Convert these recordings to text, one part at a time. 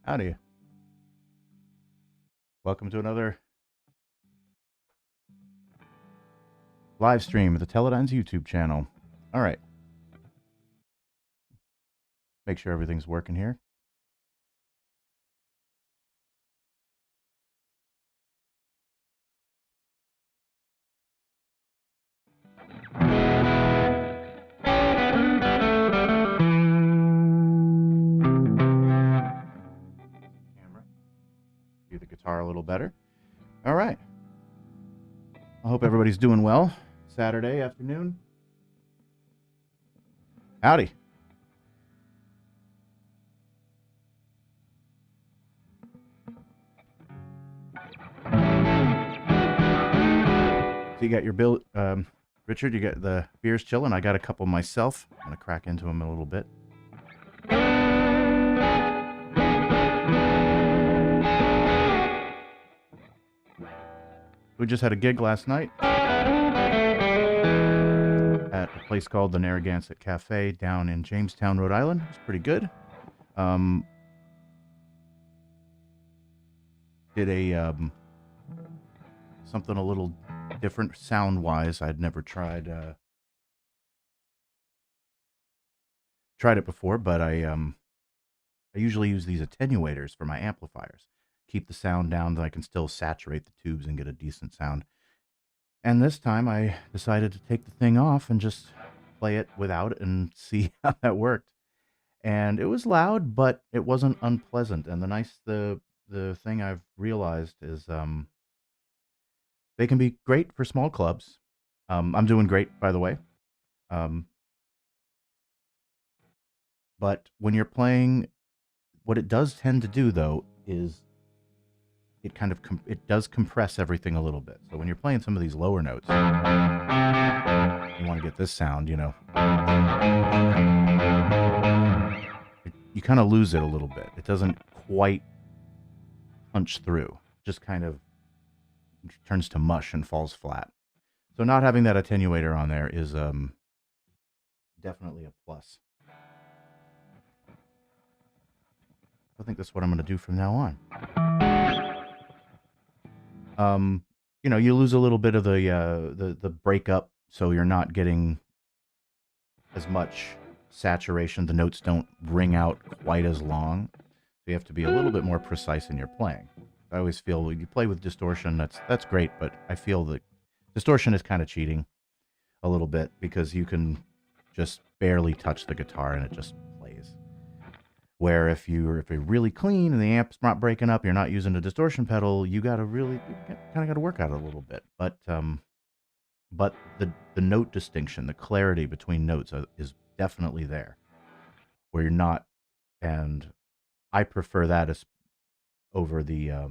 Howdy. Welcome to another live stream of the TeleDynes YouTube channel. All right. Make sure everything's working here. Camera. Do the guitar a little better. All right. I hope everybody's doing well. Saturday afternoon. Howdy. So you got your bill, Richard, you got the beers chilling. I got a couple myself. I'm going to crack into them a little bit. We just had a gig last night at a place called the Narragansett Cafe down in Jamestown, Rhode Island. It was pretty good. Did a something a little different sound-wise. I'd never tried it before, but I usually use these attenuators for my amplifiers. Keep the sound down that I can still saturate the tubes and get a decent sound. And this time I decided to take the thing off and just play it without it and see how that worked. And it was loud, but it wasn't unpleasant. And the thing I've realized is they can be great for small clubs. I'm doing great, by the way. But when you're playing, what it does tend to do though is it kind of it does compress everything a little bit. So when you're playing some of these lower notes, you want to get this sound, you know, you kind of lose it a little bit. It doesn't quite punch through. Just kind of turns to mush and falls flat. So not having that attenuator on there is definitely a plus. I think that's what I'm going to do from now on. You know, you lose a little bit of the breakup, so you're not getting as much saturation. The notes don't ring out quite as long, so you have to be a little bit more precise in your playing. I always feel when you play with distortion, that's great, but I feel that distortion is kind of cheating a little bit because you can just barely touch the guitar and it just plays. Where if you're really clean and the amp's not breaking up, you're not using a distortion pedal, you kind of got to work at it a little bit. But the note distinction, the clarity between notes is definitely there. Where you're not, and I prefer that as over the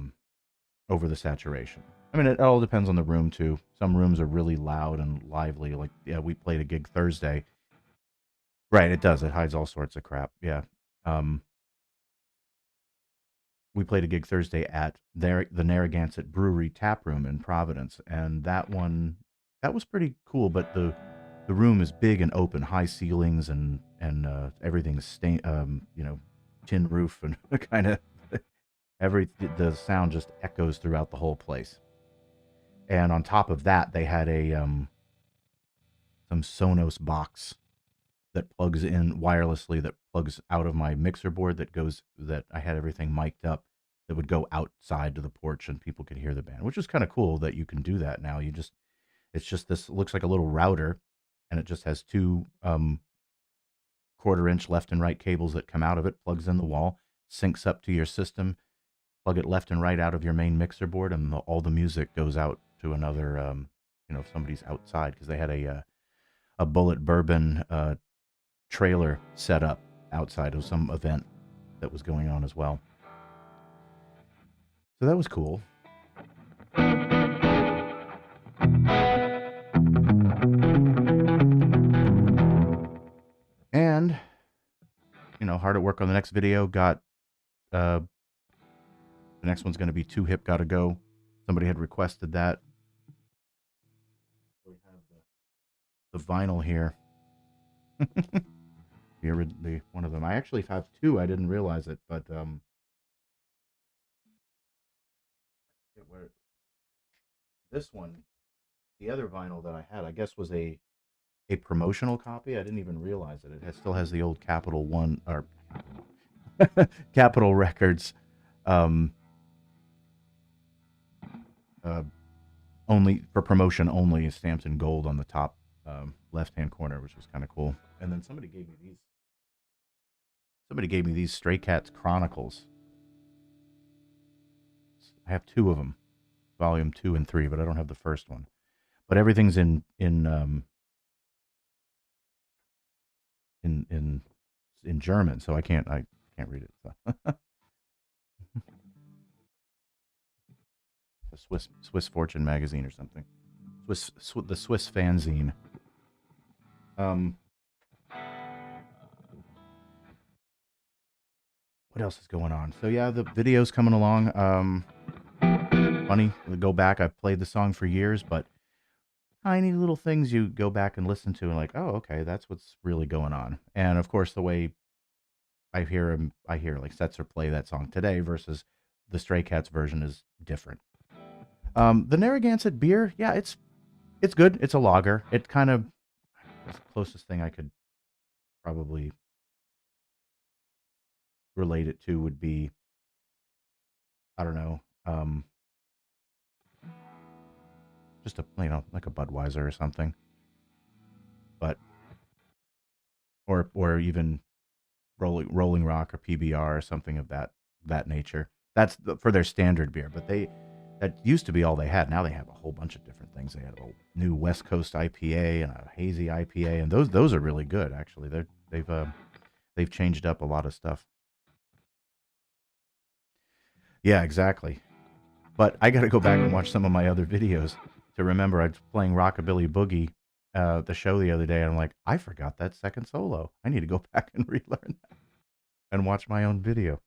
saturation. I mean, it all depends on the room too. Some rooms are really loud and lively. Like, yeah, we played a gig Thursday. Right, it does. It hides all sorts of crap. Yeah. We played a gig Thursday at the Narragansett Brewery Tap Room in Providence, and that was pretty cool. But the room is big and open, high ceilings, and everything's you know, tin roof, and kind of the sound just echoes throughout the whole place. And on top of that, they had a some Sonos box that plugs in wirelessly, that plugs out of my mixer board, that I had everything mic'd up, that would go outside to the porch and people could hear the band, which is kind of cool that you can do that now. It's just this, looks like a little router, and it just has two 1/4 inch left and right cables that come out of it, plugs in the wall, syncs up to your system, plug it left and right out of your main mixer board, and all the music goes out to another, you know, if somebody's outside, because they had a Bullet Bourbon trailer set up outside of some event that was going on as well. So that was cool. And, you know, hard at work on the next video. Got the next one's going to be Too Hip Gotta Go. Somebody had requested that. We have the vinyl here. the one of them. I actually have two. I didn't realize it, but This one, the other vinyl that I had, I guess was a promotional copy. I didn't even realize it. Still has the old Capital One or Capitol Records, um, uh, only for promotion only, stamped in gold on the top left hand corner, which was kind of cool. And then somebody gave me these. Somebody gave me these Stray Cats Chronicles. I have two of them, volume 2 and 3, but I don't have the first one. But everything's in in German, so I can't read it. So. A Swiss Fortune magazine or something. The Swiss fanzine. Um, what else is going on? So yeah, the video's coming along. Funny to go back. I've played the song for years, but tiny little things you go back and listen to and like, oh, okay, that's what's really going on. And of course, the way I hear like Setzer play that song today versus the Stray Cats version is different. The Narragansett beer, yeah, it's good. It's a lager. It kind of the closest thing I could probably relate it to would be, I don't know, just a like a Budweiser or something, but or even Rolling Rock or PBR or something of that nature. That's for their standard beer, but that used to be all they had. Now they have a whole bunch of different things. They have a new West Coast IPA and a hazy IPA, and those are really good actually. They've changed up a lot of stuff. Yeah, exactly. But I got to go back and watch some of my other videos to remember. I was playing Rockabilly Boogie, the show the other day, and I'm like, I forgot that second solo. I need to go back and relearn that and watch my own video.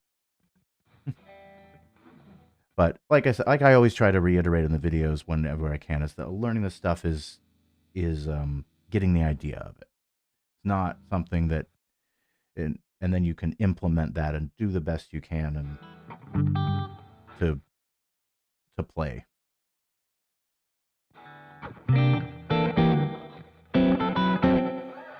But like I said, like I always try to reiterate in the videos whenever I can, is that learning this stuff is getting the idea of it. It's not something that, and then you can implement that and do the best you can and to play.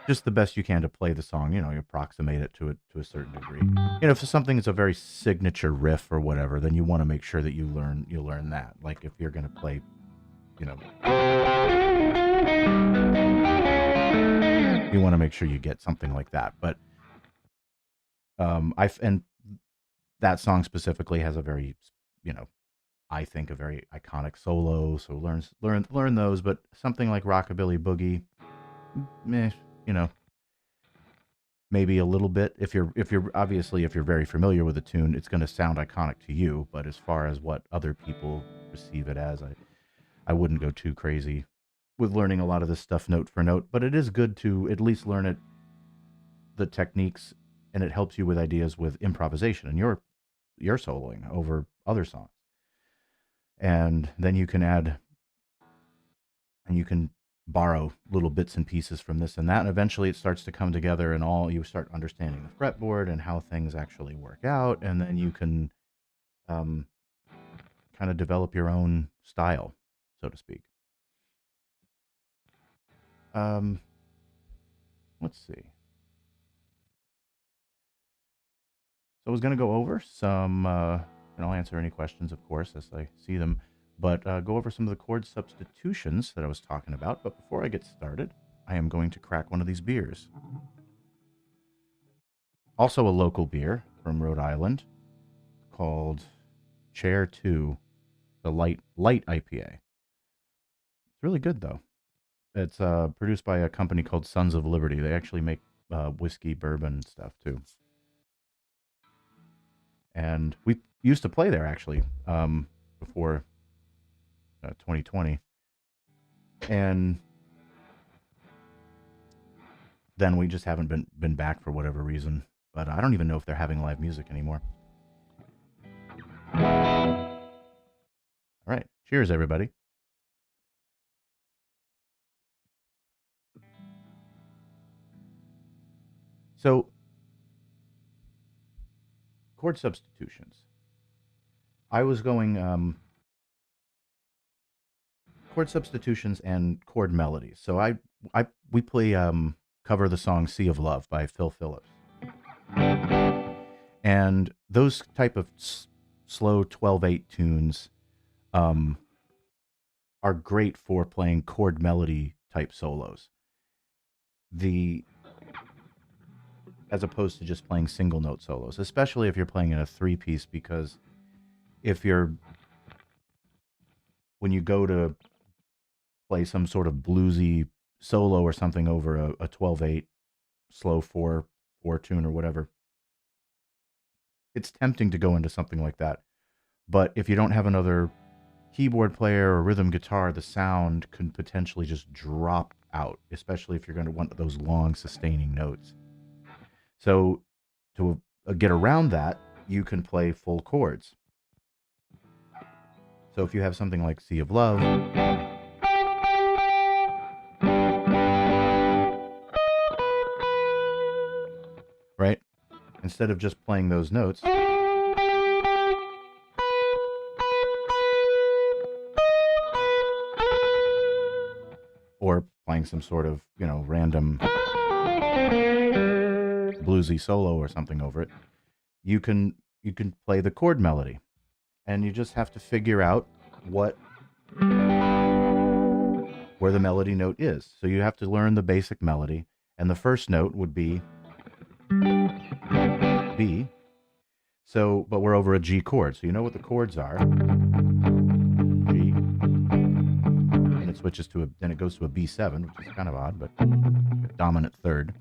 Just the best you can to play the song. You approximate it to a certain degree. If something is a very signature riff or whatever, then you want to make sure that you learn that. Like if you're going to play, you know, you want to make sure you get something like that. But and that song specifically has a very, you know, I think a very iconic solo. So learn those. But something like Rockabilly Boogie, meh, you know, maybe a little bit. If you're obviously if you're very familiar with the tune, it's going to sound iconic to you. But as far as what other people receive it as, I wouldn't go too crazy with learning a lot of this stuff note for note. But it is good to at least learn it, the techniques, and it helps you with ideas with improvisation and your soloing over other songs. And then you can add and you can borrow little bits and pieces from this and that, and eventually it starts to come together, and all you start understanding the fretboard and how things actually work out, and then you can um, kind of develop your own style, so to speak. Um, let's see. So I was going to go over some, and I'll answer any questions, of course, as I see them, but go over some of the chord substitutions that I was talking about. But before I get started, I am going to crack one of these beers. Also a local beer from Rhode Island called Chair 2, the light IPA. It's really good though. It's produced by a company called Sons of Liberty. They actually make whiskey, bourbon stuff too. And we used to play there actually before 2020, and then we just haven't been back for whatever reason. But I don't even know if they're having live music anymore. All right, cheers, everybody. So, chord substitutions. I was going. chord substitutions and chord melodies. So we play cover the song "Sea of Love" by Phil Phillips, and those type of slow 12/8 tunes are great for playing chord melody type solos. As opposed to just playing single note solos, especially if you're playing in a 3-piece, because when you go to play some sort of bluesy solo or something over a 12/8 slow 4/4 tune or whatever, it's tempting to go into something like that. But if you don't have another keyboard player or rhythm guitar, the sound could potentially just drop out, especially if you're going to want those long sustaining notes. So to get around that, you can play full chords. So if you have something like Sea of Love, right? Instead of just playing those notes, or playing some sort of, random bluesy solo or something over it, you can play the chord melody, and you just have to figure out where the melody note is. So you have to learn the basic melody, and the first note would be B. So, but we're over a G chord, so you know what the chords are. G, and it switches to then it goes to a B7, which is kind of odd, but a dominant third.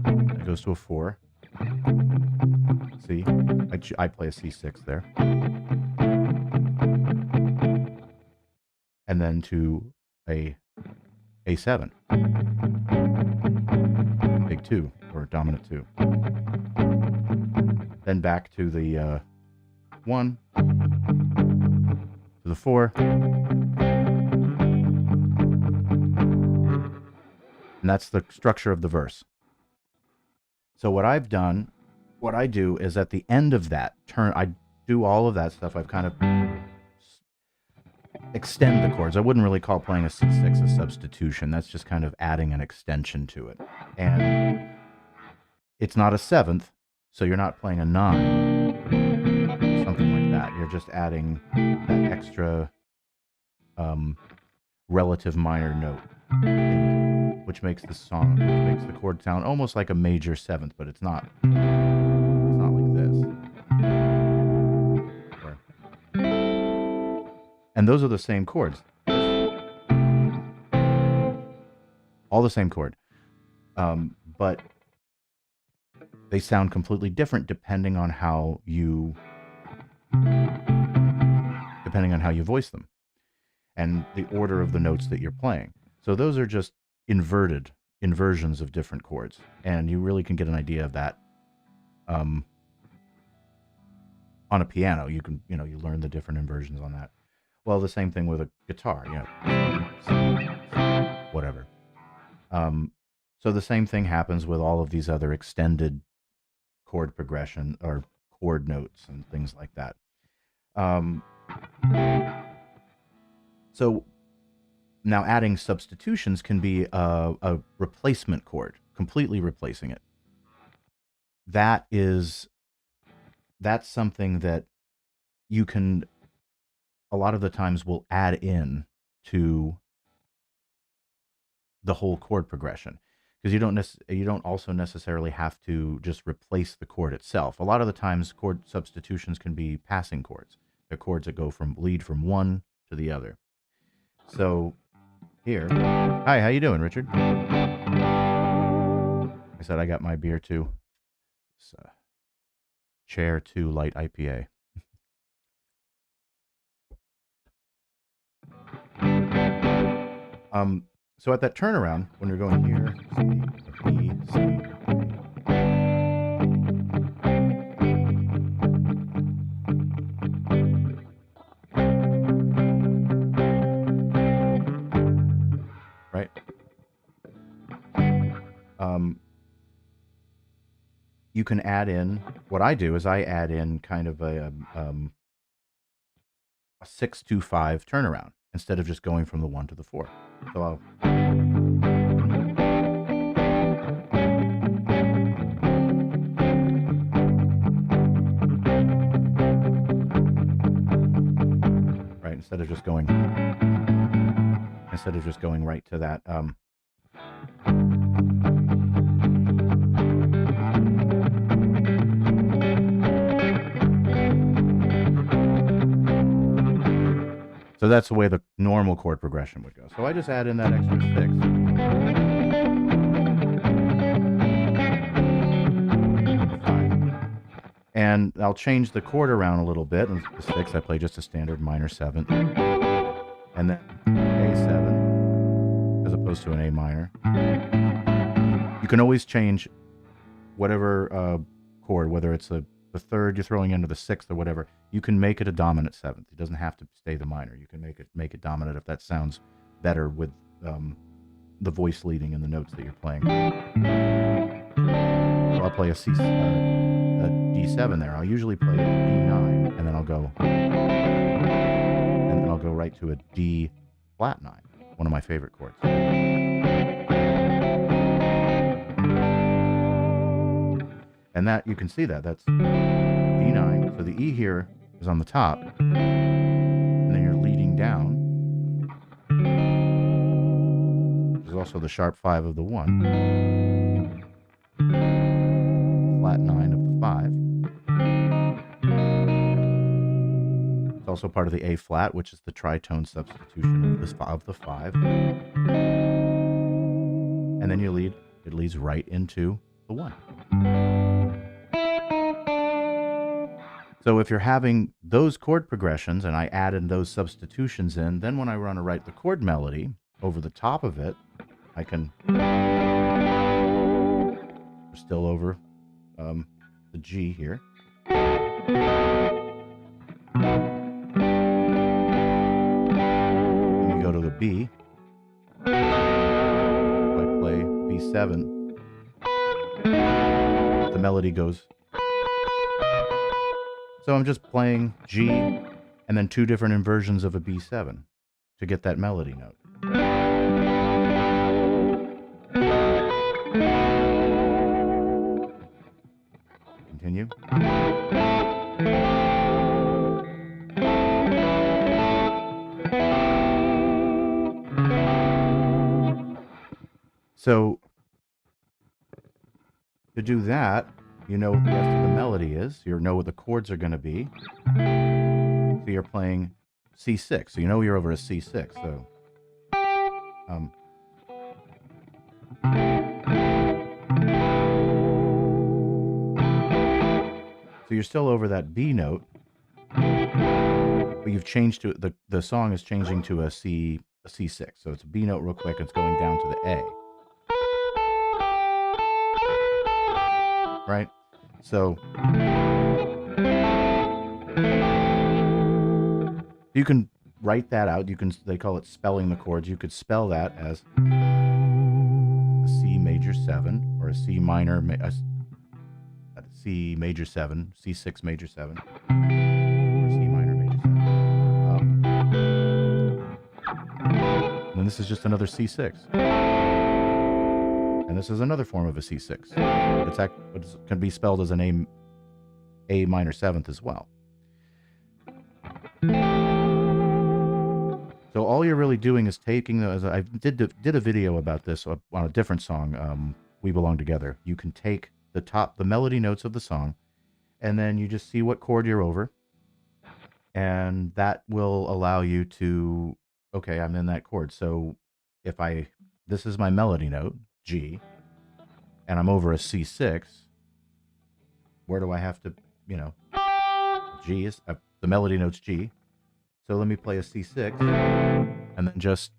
And it goes to a 4. C. I play a C6 there. And then to a A7. Big 2, or dominant 2. Then back to the 1, to the 4. And that's the structure of the verse. So what I do is at the end of that turn, I do all of that stuff. I've kind of extend the chords. I wouldn't really call playing a C6 a substitution. That's just kind of adding an extension to it. And it's not a 7th, so you're not playing a 9, something like that. You're just adding that extra relative minor note in it, which makes the chord sound almost like a major 7th, but it's not. It's not like this. And those are the same chords. All the same chord. But they sound completely different depending on how you voice them and the order of the notes that you're playing. So those are just inversions of different chords, and you really can get an idea of that on a piano. You can, you learn the different inversions on that. Well, the same thing with a guitar, whatever. So the same thing happens with all of these other extended chord progression or chord notes and things like that. So now adding substitutions can be a replacement chord, completely replacing it. That's something that you can, a lot of the times, will add in to the whole chord progression, because you don't also necessarily have to just replace the chord itself. A lot of the times chord substitutions can be passing chords. They're chords that lead from one to the other. So here, hi, how you doing, Richard? I said I got my beer too. It's Chair 2 Light IPA. So at that turnaround, when you're going here, C, B, C, right? You can add in, what I do is I add in kind of a 6-2-5 turnaround instead of just going from the 1 to the 4. So I'll right instead of just going right to that. So that's the way the normal chord progression would go. So I just add in that extra 6. And I'll change the chord around a little bit. And the 6, I play just a standard minor 7th. And then A7 as opposed to an A minor. You can always change whatever chord, whether it's the 3rd you're throwing into the 6th or whatever. You can make it a dominant 7th. It doesn't have to stay the minor. You can make it dominant if that sounds better with the voice leading in the notes that you're playing. So I'll play a D7 there. I'll usually play a D9, and then I'll go right to a D flat 9, one of my favorite chords. And that, you can see that's D9. So the E here is on the top, and then you're leading down, which is also the sharp 5 of the 1, flat 9 of the 5. It's also part of the A flat, which is the tritone substitution of the 5. And then it leads right into the 1. So if you're having those chord progressions and I add in those substitutions in, then when I want to write the chord melody over the top of it, I can still over the G here. Then you go to the B. So I play B7. The melody goes. So I'm just playing G and then 2 different inversions of a B7 to get that melody note. Continue. So to do that, you know what the rest of the melody is. You know what the chords are going to be. So you're playing C6. So you know you're over a C6. So you're still over that B note, but you've changed to the song is changing to a C6. So it's a B note real quick. It's going down to the A. Right? So you can write that out. They call it spelling the chords. You could spell that as a C major 7 or a C minor, a C major 7, C6 major 7, or C minor major 7. And this is just another C6. And this is another form of a C6. It can be spelled as an A minor 7th as well. So all you're really doing is taking I did a video about this on a different song, We Belong Together. You can take the melody notes of the song, and then you just see what chord you're over, and that will allow you to, okay, I'm in that chord. So if this is my melody note, G, and I'm over a C6, where do I have to, G is, the melody note's G. So let me play a C6, and then just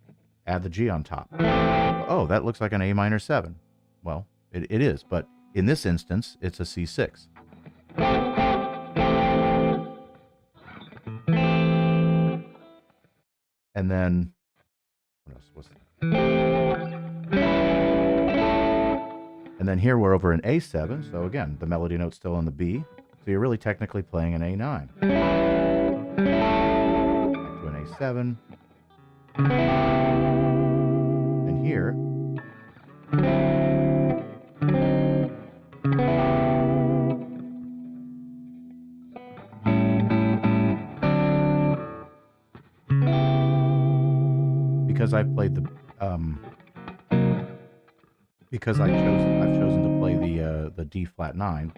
add the G on top. Oh, that looks like an A minor 7. Well, it is, but in this instance, it's a C6. And then, what else was there? And then here we're over an A7, so again, the melody note's still on the B, so you're really technically playing an A9. A7. And here, because I've played the because I've chosen to play the D flat 9.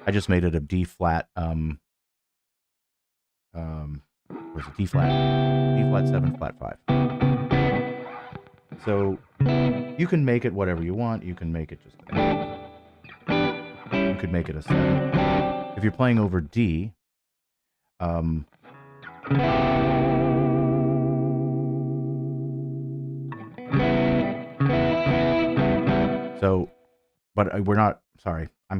I just made it a D flat was it D flat 7 flat 5. So you can make it whatever you want. You can make it just you could make it a 7. If you're playing over D, so, but we're not. Sorry, I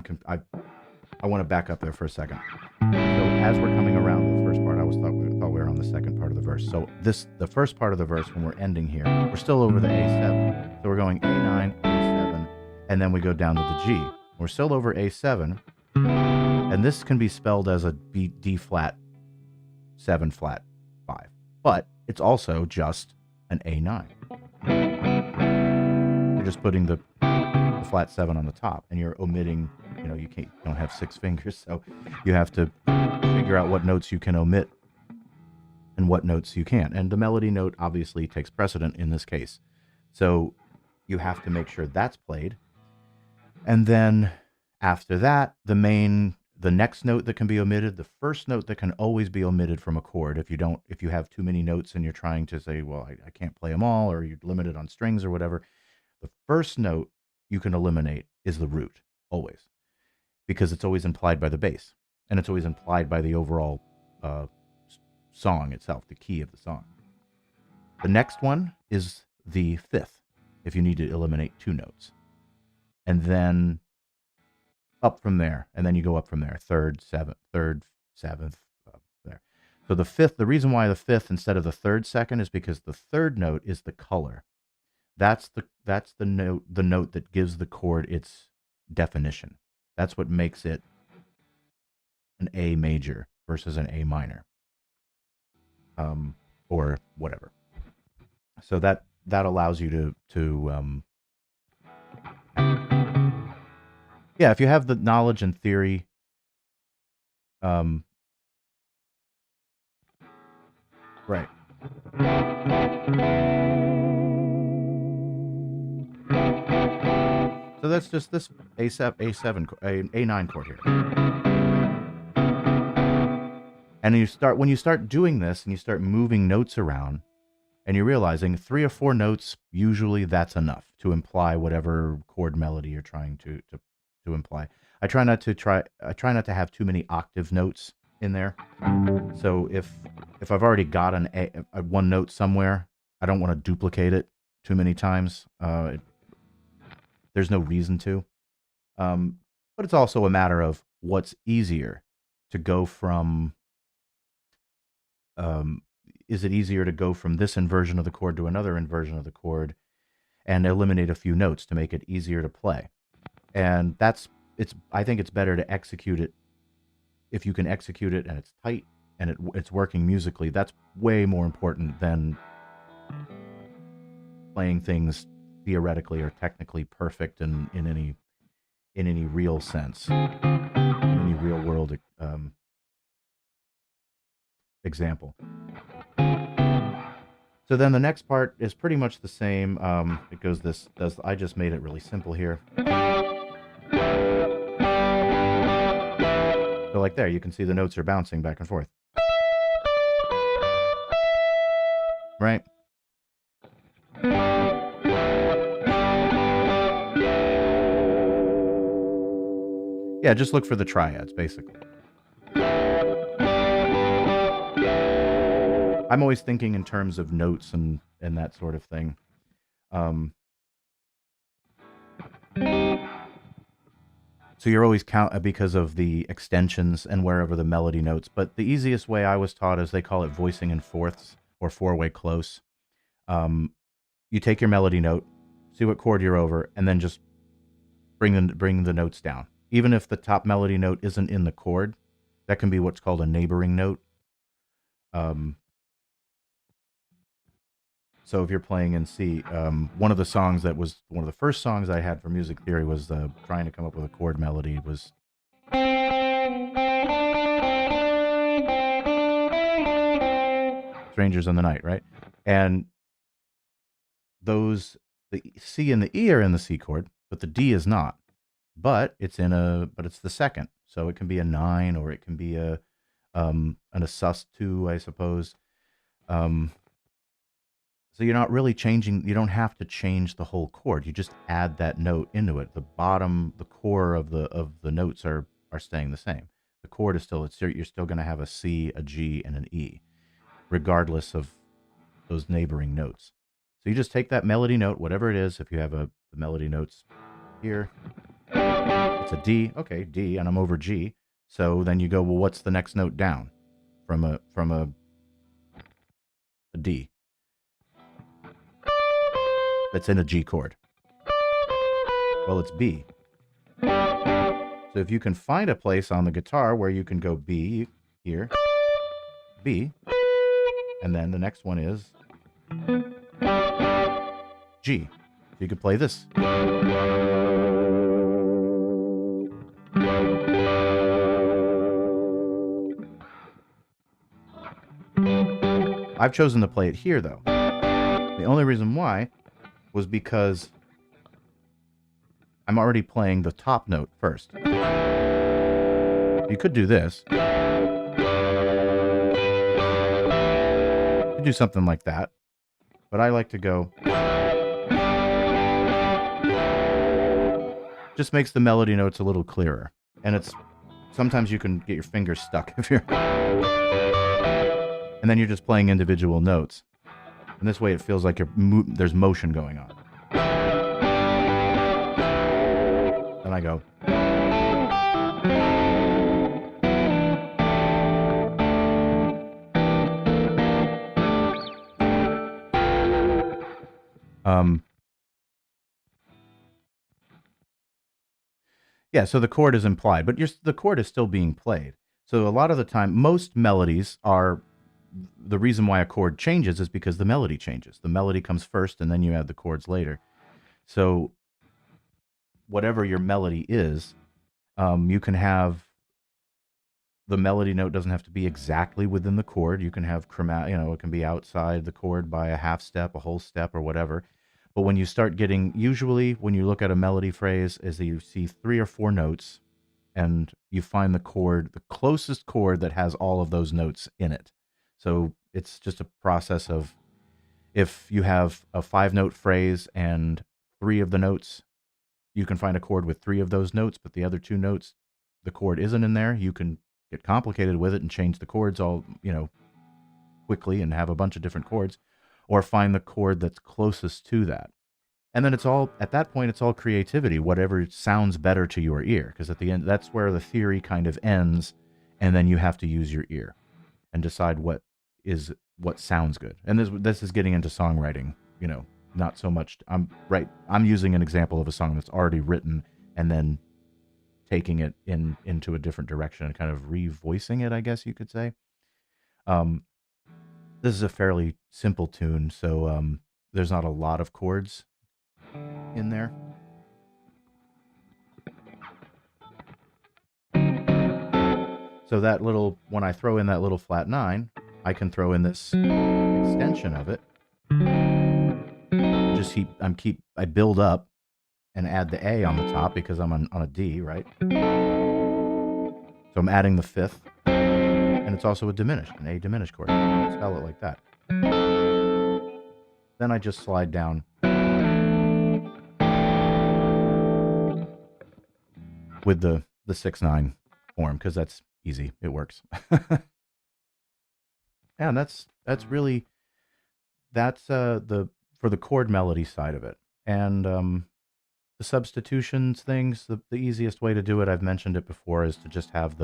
want to back up there for a second. So as we're coming around the first part, I thought we were on the second part of the verse. So the first part of the verse, when we're ending here, we're still over the A7. So we're going A9, A7, and then we go down to the G. We're still over A7, and this can be spelled as a D flat 7 flat 5, but it's also just an A9. You're just putting the flat 7 on the top, and you're omitting. You know, you don't have 6 fingers, so you have to figure out what notes you can omit and what notes you can't. And the melody note obviously takes precedent in this case. So you have to make sure that's played. And then after that, the next note that can be omitted, the first note that can always be omitted from a chord, if you have too many notes and you're trying to say, well, I can't play them all, or you're limited on strings or whatever, the first note you can eliminate is the root, always. Because it's always implied by the bass, and it's always implied by the overall song itself, the key of the song. The next one is the 5th, if you need to eliminate 2 notes. And then up from there, and then you go up from there, 3rd, 7th, there. So the 5th, the reason why the 5th instead of the 3rd second is because the 3rd note is the color. That's the note that gives the chord its definition. That's what makes it an A major versus an A minor, or whatever. So that allows you to yeah, if you have the knowledge and theory, right. So that's just this A7, A9 chord here. And when you start doing this and you start moving notes around, and you're realizing 3 or 4 notes, usually that's enough to imply whatever chord melody you're trying to imply. I try not to have too many octave notes in there. So if I've already got a one note somewhere, I don't want to duplicate it too many times. There's no reason to. But it's also a matter of what's easier to go from. Is it easier to go from this inversion of the chord to another inversion of the chord and eliminate a few notes to make it easier to play? And I think it's better to execute it if you can execute it and it's tight and it's working musically. That's way more important than playing things theoretically or technically perfect in any real sense, in any real world example. So then the next part is pretty much the same. It goes I just made it really simple here. So like there, you can see the notes are bouncing back and forth. Right? Yeah, just look for the triads, basically. I'm always thinking in terms of notes and that sort of thing. So you're always because of the extensions and wherever the melody notes. But the easiest way I was taught is they call it voicing in fourths or 4-way close. You take your melody note, see what chord you're over, and then just bring the notes down. Even if the top melody note isn't in the chord, that can be what's called a neighboring note. Um, so if you're playing in C, one of the songs that was one of the first songs I had for music theory was trying to come up with a chord melody was Strangers in the Night, right? And those, the C and the E are in the C chord, but the D is not. But it's the second. So it can be a 9 or it can be an sus2, I suppose. So you're not really changing, you don't have to change the whole chord. You just add that note into it. The bottom, the core of the notes are staying the same. The chord is still, you're still going to have a C, a G, and an E, regardless of those neighboring notes. So you just take that melody note, whatever it is. If you have the melody notes here, it's a D. Okay, D, and I'm over G. So then you go, well, what's the next note down from a D that's in a G chord? Well, it's B. So if you can find a place on the guitar where you can go B here, B, and then the next one is G. So you could play this. I've chosen to play it here, though. The only reason why was because I'm already playing the top note first. You could do this. You could do something like that. But I like to go. Just makes the melody notes a little clearer. And it's sometimes you can get your fingers stuck if you're. And then you're just playing individual notes. And this way it feels like there's motion going on. Then I go. Yeah, so the chord is implied, but the chord is still being played. So a lot of the time, most melodies are, the reason why a chord changes is because the melody changes. The melody comes first, and then you add the chords later. So whatever your melody is, you can have, the melody note doesn't have to be exactly within the chord. You can have it can be outside the chord by a half step, a whole step, or whatever. But when you start getting, usually when you look at a melody phrase, is that you see 3 or 4 notes, and you find the closest chord that has all of those notes in it. So it's just a process of, if you have a 5-note phrase and 3 of the notes, you can find a chord with 3 of those notes, but the other 2 notes, the chord isn't in there. You can get complicated with it and change the chords all, quickly and have a bunch of different chords, or find the chord that's closest to that. And then at that point, it's all creativity, whatever sounds better to your ear. Because at the end, that's where the theory kind of ends. And then you have to use your ear and decide what sounds good. And this is getting into songwriting, not so much. I'm using an example of a song that's already written and then taking it into a different direction and kind of revoicing it, I guess you could say. This is a fairly simple tune, so there's not a lot of chords in there. So when I throw in that little flat 9, I can throw in this extension of it. I build up and add the A on the top because I'm on a D, right? So I'm adding the 5th, and it's also an A diminished chord. I spell it like that. Then I just slide down with the 6/9 form because that's easy. It works. And that's really for the chord melody side of it. And the substitutions things, the easiest way to do it, I've mentioned it before, is to just have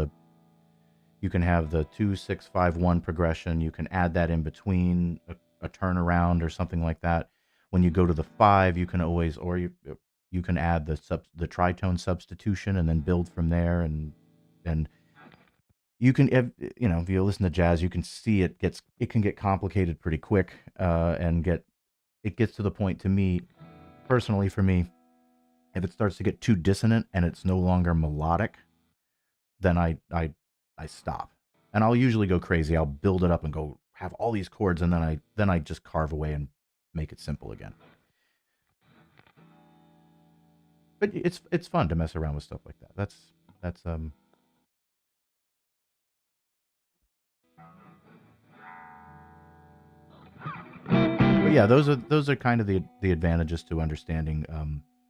you can have the 2-6-5-1 progression. You can add that in between a turnaround or something like that. When you go to the 5, you can always, or you can add the tritone substitution and then build from there. And You can, if you listen to jazz, you can see it can get complicated pretty quick, and it gets to the point, to me personally, for me, if it starts to get too dissonant and it's no longer melodic, then I stop, and I'll usually go crazy. I'll build it up and go have all these chords, and then I just carve away and make it simple again. But it's fun to mess around with stuff like that. That's But yeah, those are kind of the advantages to understanding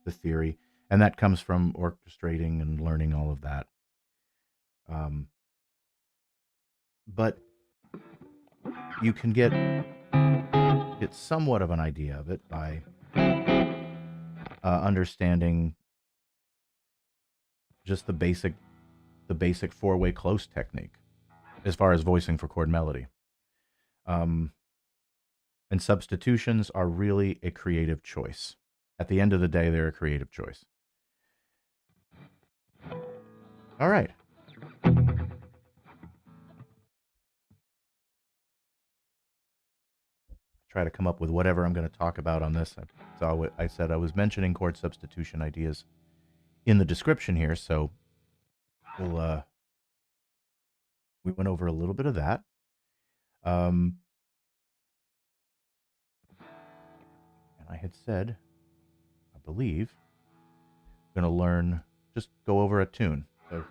the theory, and that comes from orchestrating and learning all of that. But you can get somewhat of an idea of it by understanding just the basic four-way close technique as far as voicing for chord melody. And substitutions are really a creative choice. At the end of the day, they're a creative choice. All right. Try to come up with whatever I'm going to talk about on this. So I said I was mentioning chord substitution ideas in the description here, so we went over a little bit of that. And I had said, I believe, I'm going to learn, just go over a tune. So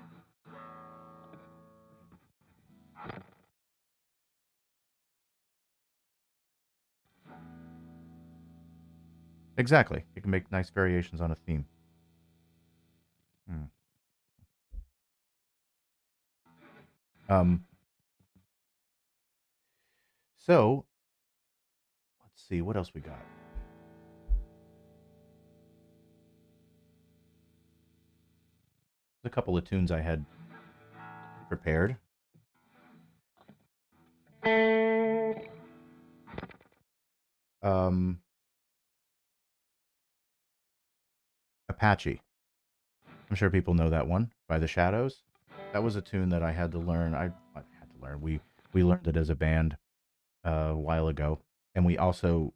exactly. You can make nice variations on a theme. So let's see what else we got. There's a couple of tunes I had prepared. Apache. I'm sure people know that one, by the Shadows. That was a tune that I had to learn. I had to learn. We learned it as a band a while ago, and we also,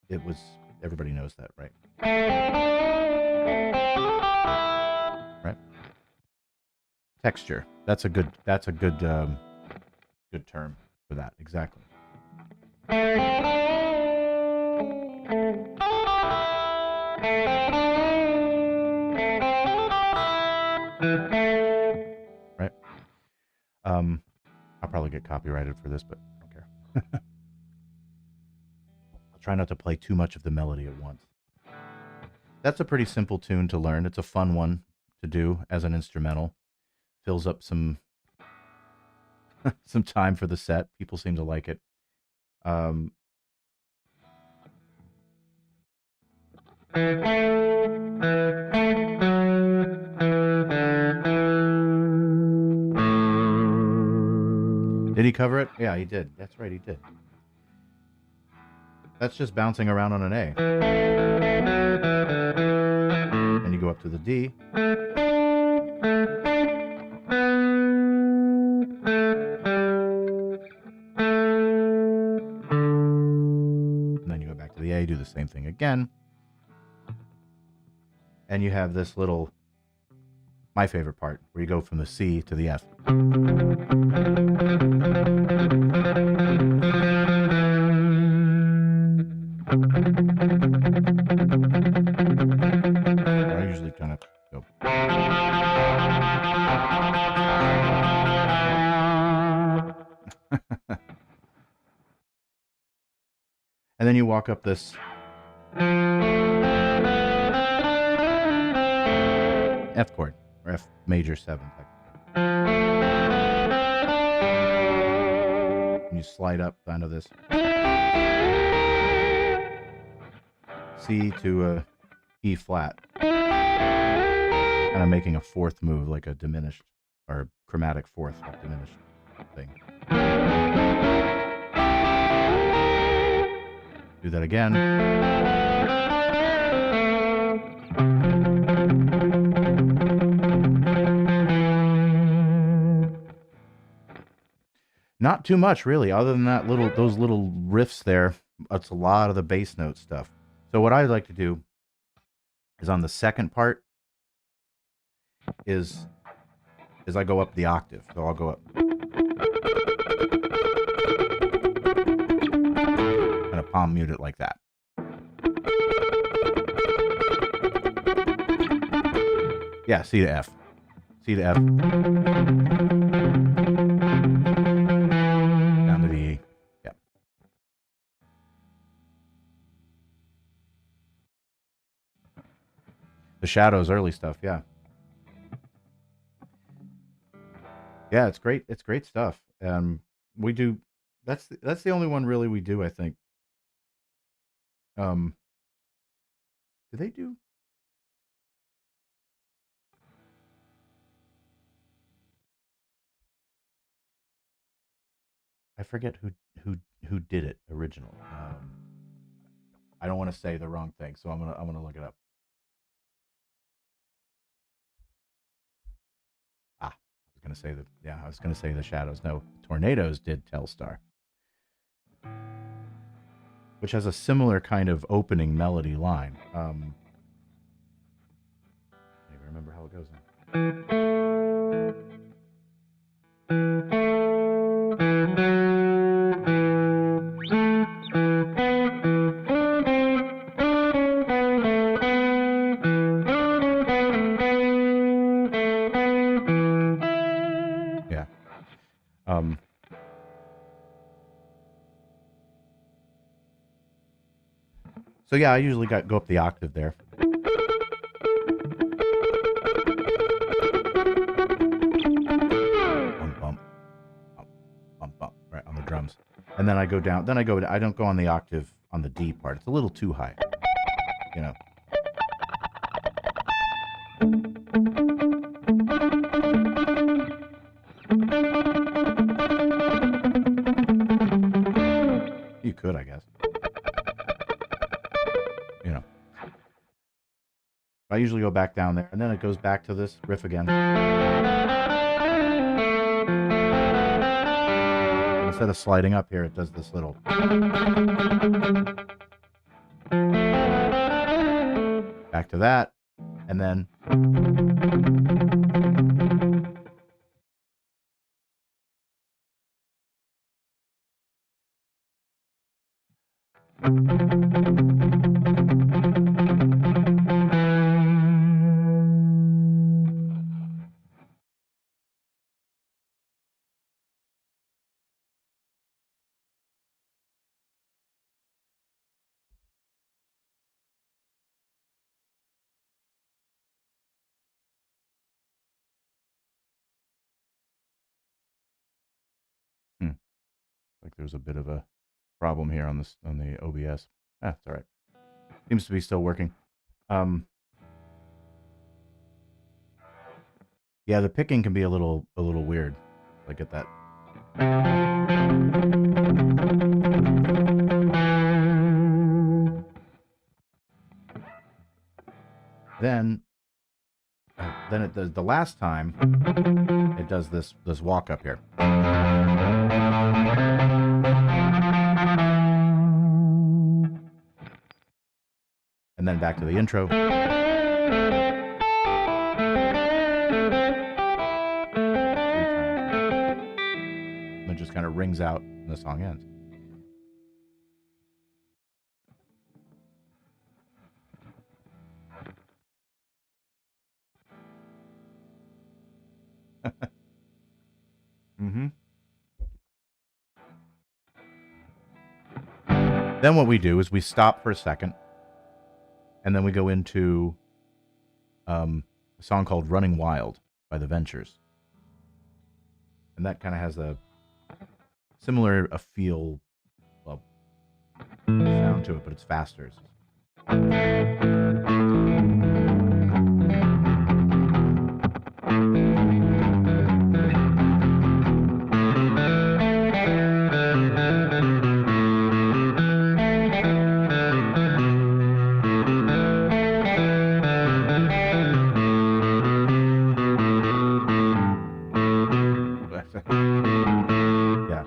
it was, everybody knows that, right? Right. Texture. That's a good good term for that. Exactly. Right. I'll probably get copyrighted for this, but I don't care. I'll try not to play too much of the melody at once. That's a pretty simple tune to learn. It's a fun one to do as an instrumental. Fills up some some time for the set. People seem to like it. Did he cover it? Yeah, he did. That's right, he did. That's just bouncing around on an A. And you go up to the D. And then you go back to the A, do the same thing again. And you have this little, my favorite part, where you go from the C to the F. I usually kind of go. And then you walk up this F chord, or F major 7. And you slide up onto this C to a E flat. Kind of making a fourth move, like a diminished, or chromatic fourth, like diminished thing. Do that again. Not too much, really, other than those little riffs there. It's a lot of the bass note stuff. So what I like to do is on the second part is I go up the octave. So I'll go up, kind of palm mute it like that. Yeah, C to F. C to F. Down to the E. Yeah. The Shadows early stuff, yeah. Yeah, it's great. It's great stuff. We do that's the only one really we do, I think. Do they do? I forget who did it originally. I don't want to say the wrong thing, so I'm gonna look it up. I was gonna say the Shadows. No, Tornadoes did Telstar, which has a similar kind of opening melody line. Can't even remember how it goes now. Yeah. So yeah, I usually go up the octave there. Bump, right on the drums, and then I go down. Then I don't go on the octave on the D part. It's a little too high, you know. You could, I guess. You know. I usually go back down there, and then it goes back to this riff again. Instead of sliding up here, it does this little. Back to that, and then. Like there's a bit of a problem here on the OBS. It's all right. Seems to be still working. Yeah, the picking can be a little weird. Like at that. Then it does the last time. It does this walk up here. And then back to the intro. And it just kind of rings out and the song ends. Mm-hmm. Then what we do is we stop for a second, and then we go into a song called Running Wild by The Ventures. And that kind of has a similar feel, well, sound to it, but it's faster. Yeah.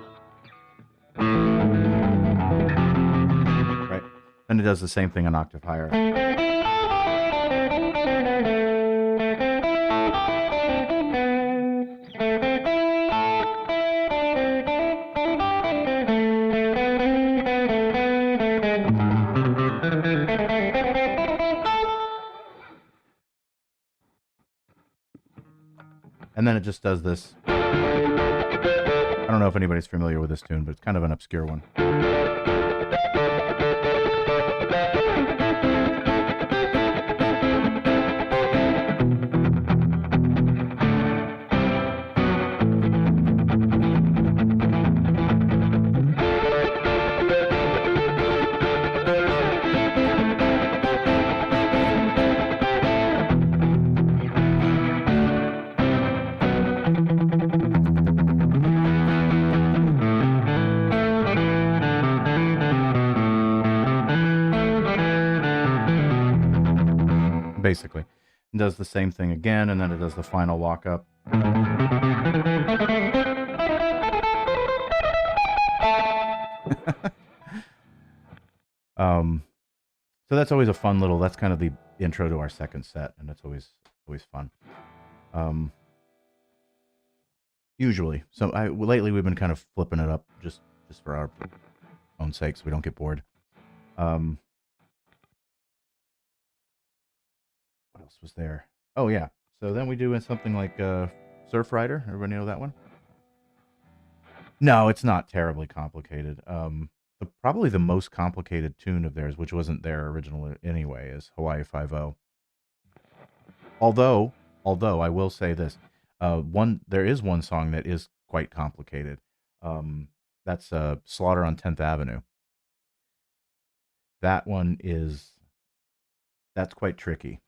does the same thing an octave higher. And then it just does this. I don't know if anybody's familiar with this tune, but it's kind of an obscure one. Basically. It does the same thing again, and then it does the final walk up. So that's always a fun little, that's kind of the intro to our second set, and that's always fun. Usually. So lately we've been kind of flipping it up just for our own sake so we don't get bored. What else was there? Oh, yeah. So then we do something like Surf Rider. Everybody know that one? No, it's not terribly complicated. Probably the most complicated tune of theirs, which wasn't there originally anyway, is Hawaii Five-0. Although I will say this, there is one song that is quite complicated. That's Slaughter on 10th Avenue. That one that's quite tricky.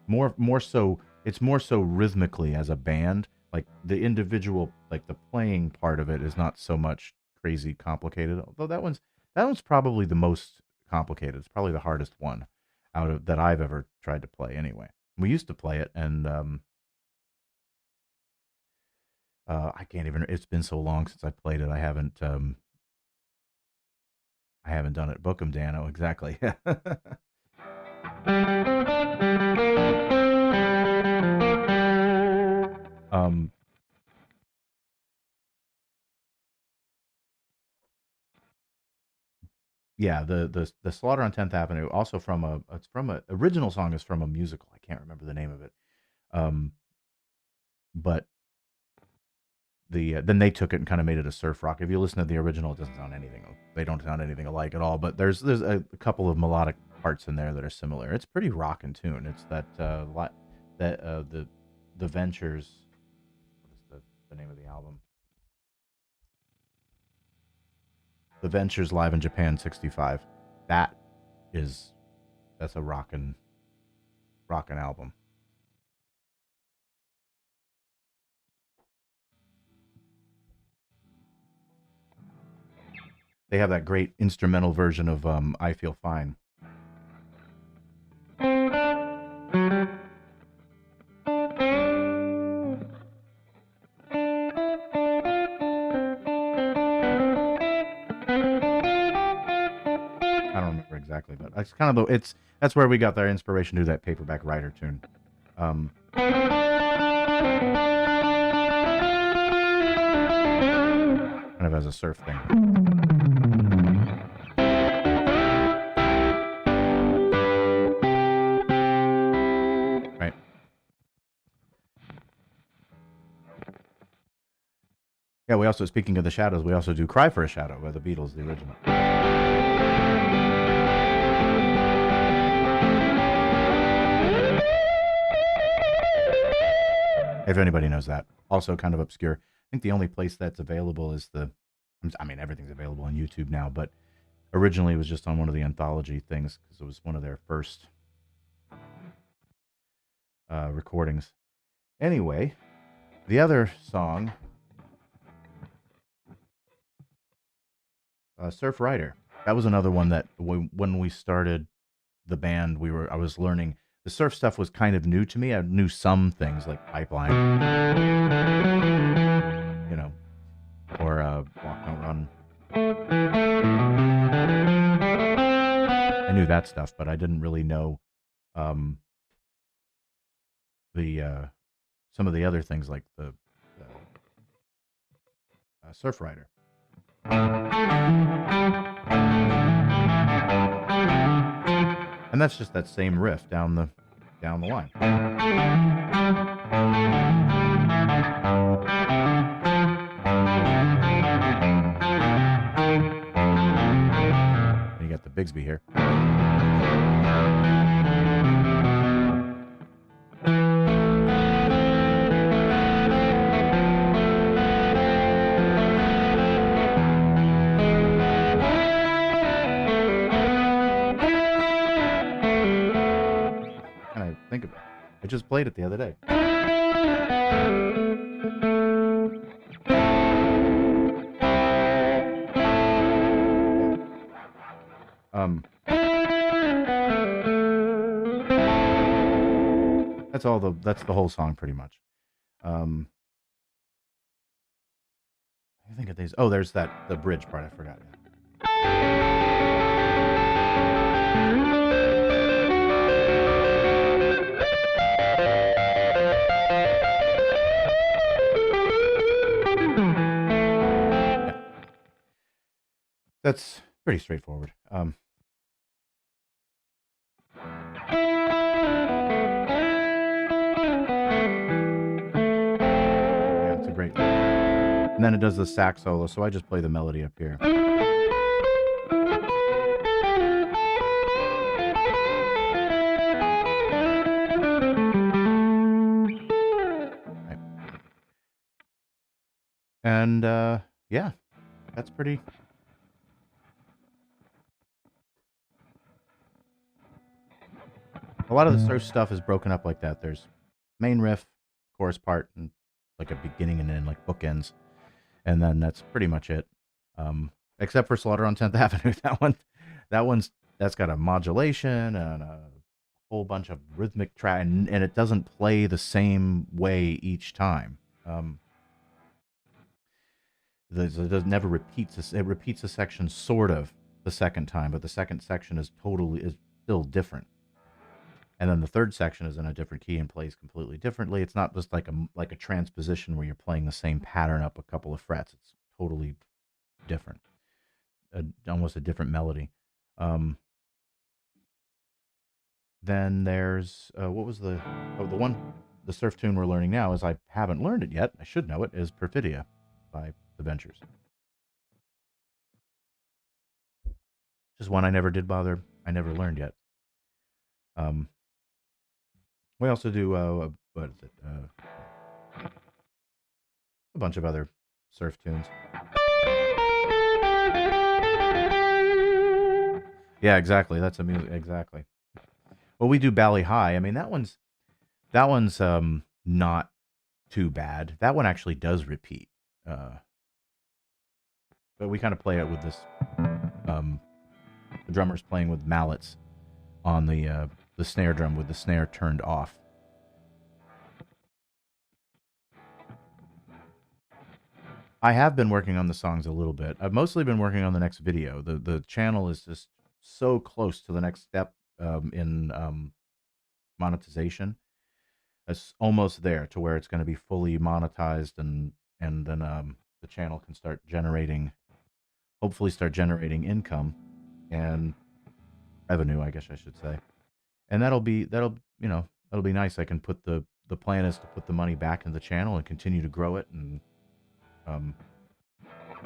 More so, it's more so rhythmically as a band. Like the individual, like the playing part of it is not so much crazy complicated. Although that one's probably the most complicated. It's probably the hardest one out of that I've ever tried to play. Anyway, we used to play it, and I can't even. It's been so long since I played it. I haven't done it. Book 'em, Dan. Oh, exactly. Yeah, the Slaughter on 10th Avenue, also original song is from a musical. I can't remember the name of it. But then they took it and kind of made it a surf rock. If you listen to the original, it doesn't sound anything. They don't sound anything alike at all. But there's a couple of melodic parts in there that are similar. It's pretty rockin' tune. It's the Ventures. What is the name of the album? The Ventures Live in Japan '65. That's a rockin' album. They have that great instrumental version of I Feel Fine. Exactly, but that's kind of that's where we got their inspiration to do that Paperback Writer tune. Kind of as a surf thing. Right. Yeah, we also, speaking of the Shadows, we also do Cry for a Shadow by the Beatles, the original. If anybody knows that. Also kind of obscure. I think the only place that's available is everything's available on YouTube now, but originally it was just on one of the anthology things because it was one of their first recordings. Anyway, the other song, Surf Rider. That was another one that when we started the band, I was learning. The surf stuff was kind of new to me. I knew some things like Pipeline, or Walk Don't Run. that stuff, but I didn't really know um, the some of the other things like the Surf Rider. And that's just that same riff down the line. And you got the Bigsby here. Can I think of it? I just played it the other day. That's the whole song pretty much. I think of these. Oh, there's the bridge part. I forgot. Yeah. That's pretty straightforward. Yeah, it's a great. And then it does the sax solo, so I just play the melody up here. Right. And yeah, that's pretty. A lot of the surf stuff is broken up like that. There's main riff, chorus part, and like a beginning and then like bookends, and then that's pretty much it. Except for Slaughter on 10th Avenue. That's got a modulation and a whole bunch of rhythmic track, and it doesn't play the same way each time. It never repeats. It repeats a section sort of the second time, but the second section is still different. And then the third section is in a different key and plays completely differently. It's not just like a transposition where you're playing the same pattern up a couple of frets. It's totally different, almost a different melody. Then there's what was the surf tune we're learning now is I haven't learned it yet. I should know it. Is Perfidia by the Ventures. Just one I never did bother. I never learned yet. We also do what is it? A bunch of other surf tunes. Yeah, exactly. That's a music exactly. Well, we do Bally High. I mean, that one's not too bad. That one actually does repeat. But we kind of play it with this. The drummer's playing with mallets on the snare drum with the snare turned off. I have been working on the songs a little bit. I've mostly been working on the next video. The channel is just so close to the next step in monetization. It's almost there to where it's going to be fully monetized, and then the channel can hopefully start generating income and revenue, I guess I should say. And that'll be nice. I can put the plan is to put the money back in the channel and continue to grow it and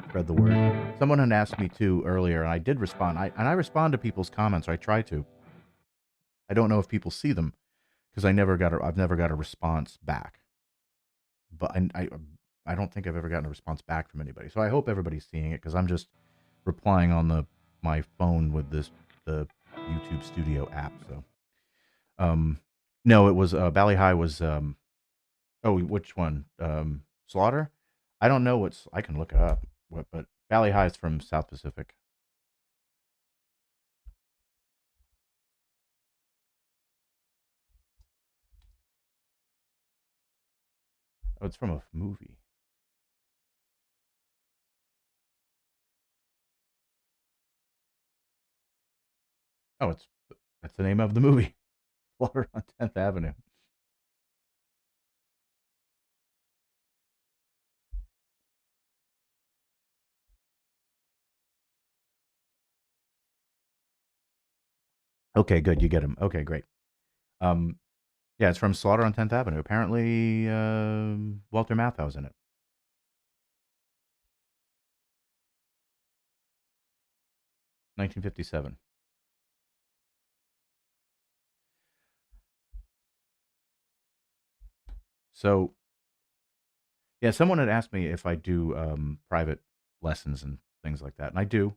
spread the word. Someone had asked me too earlier, and I did respond. I respond to people's comments, or I try to. I don't know if people see them because I've never got a response back. But I don't think I've ever gotten a response back from anybody. So I hope everybody's seeing it because I'm just replying on my phone with the YouTube Studio app. So no, it was Bally High was which one? Slaughter? I don't know I can look it up. But Bally High is from South Pacific. Oh, it's from a movie. Oh, it's That's the name of the movie. Slaughter on 10th Avenue. Okay, good. You get him. Okay, great. Um, yeah, it's from Slaughter on 10th Avenue. Apparently, Walter Matthau's in it. 1957. So, yeah, someone had asked me if I do private lessons and things like that, and I do.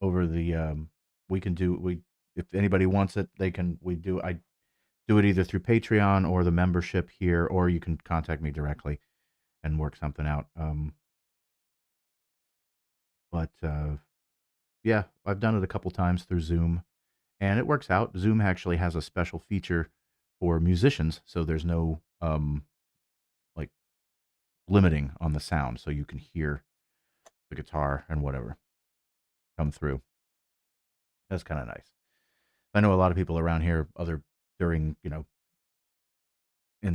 Over the we can do we if anybody wants it, they can. We do. I do it either through Patreon or the membership here, or you can contact me directly and work something out. But yeah, I've done it a couple times through Zoom, and it works out. Zoom actually has a special feature for musicians, so there's no like limiting on the sound, so you can hear the guitar and whatever come through. That's kind of nice. I know a lot of people around here, other during in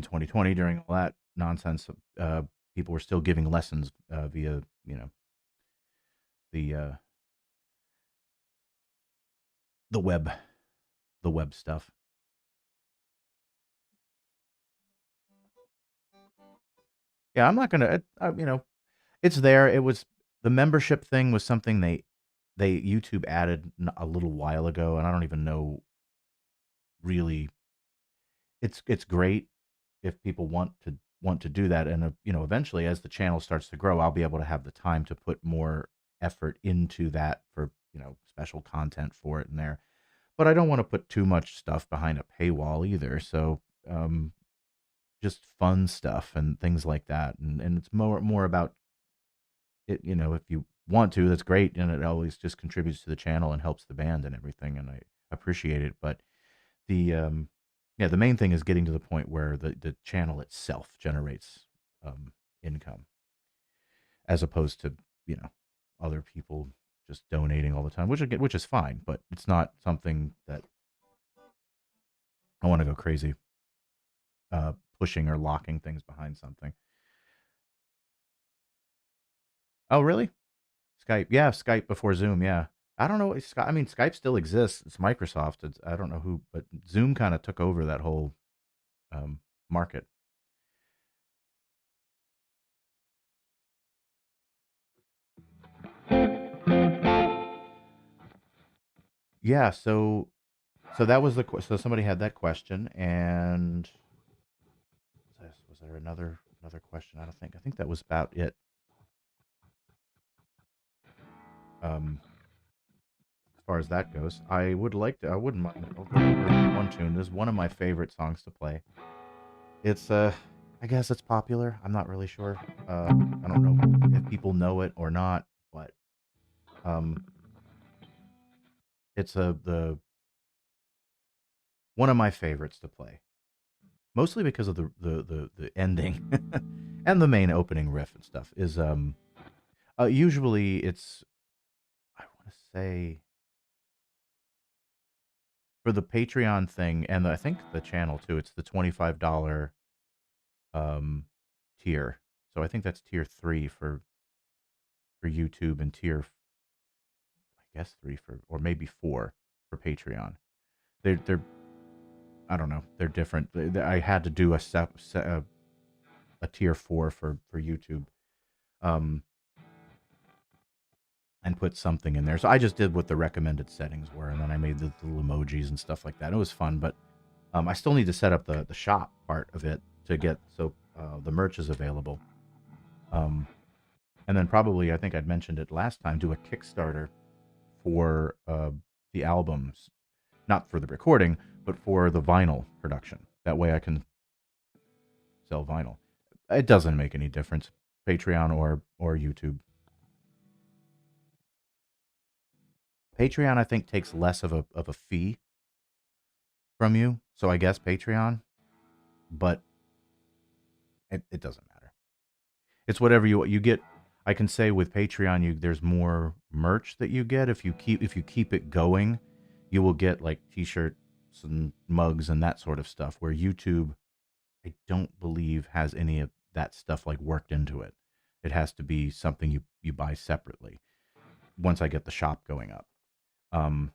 2020 during all that nonsense, people were still giving lessons via the uh, the web the web stuff. Yeah, I'm not gonna. It's there. It was the membership thing was something they YouTube added a little while ago, and I don't even know really. It's great if people want to do that, and eventually as the channel starts to grow, I'll be able to have the time to put more effort into that for special content for it in there. But I don't want to put too much stuff behind a paywall either. So um, just fun stuff and things like that, and it's more about it. If you want to, that's great, and it always just contributes to the channel and helps the band and everything, and I appreciate it. But the yeah, the main thing is getting to the point where the channel itself generates income, as opposed to you know other people just donating all the time, which is fine, but it's not something that I want to go crazy pushing or locking things behind something. Oh, really? Skype, yeah, Skype before Zoom, yeah. I don't know. I mean, Skype still exists. It's Microsoft. I don't know who, but Zoom kind of took over that whole market. Yeah, so that was so somebody had that question, and was there another question? I think that was about it. Um, as far as that goes, I wouldn't mind. I'll go over one tune. This is one of my favorite songs to play. It's I guess it's popular. I'm not really sure. I don't know if people know it or not, but um, it's the one of my favorites to play. Mostly because of the ending and the main opening riff and stuff. Is usually it's, I want to say, for the Patreon thing, and I think the channel too. It's the $25 um tier. So I think that's tier 3 for YouTube, and tier, I guess, 3 for, or maybe 4 for Patreon. They're I don't know. They're different. I had to do a tier 4 for YouTube, um, and put something in there. So I just did what the recommended settings were, and then I made the little emojis and stuff like that. It was fun, but I still need to set up the shop part of it to get so the merch is available. Um, and then probably, I think I'd mentioned it last time, do a Kickstarter for the albums, not for the recording, but for the vinyl production. That way I can sell vinyl. It doesn't make any difference, Patreon or YouTube. Patreon, I think, takes less of a fee from you, so I guess Patreon, but it doesn't matter. It's whatever you get. I can say with Patreon, there's more merch that you get if you keep it going. You will get like T-shirts and mugs and that sort of stuff. Where YouTube, I don't believe has any of that stuff like worked into it. It has to be something you buy separately once I get the shop going up. Um,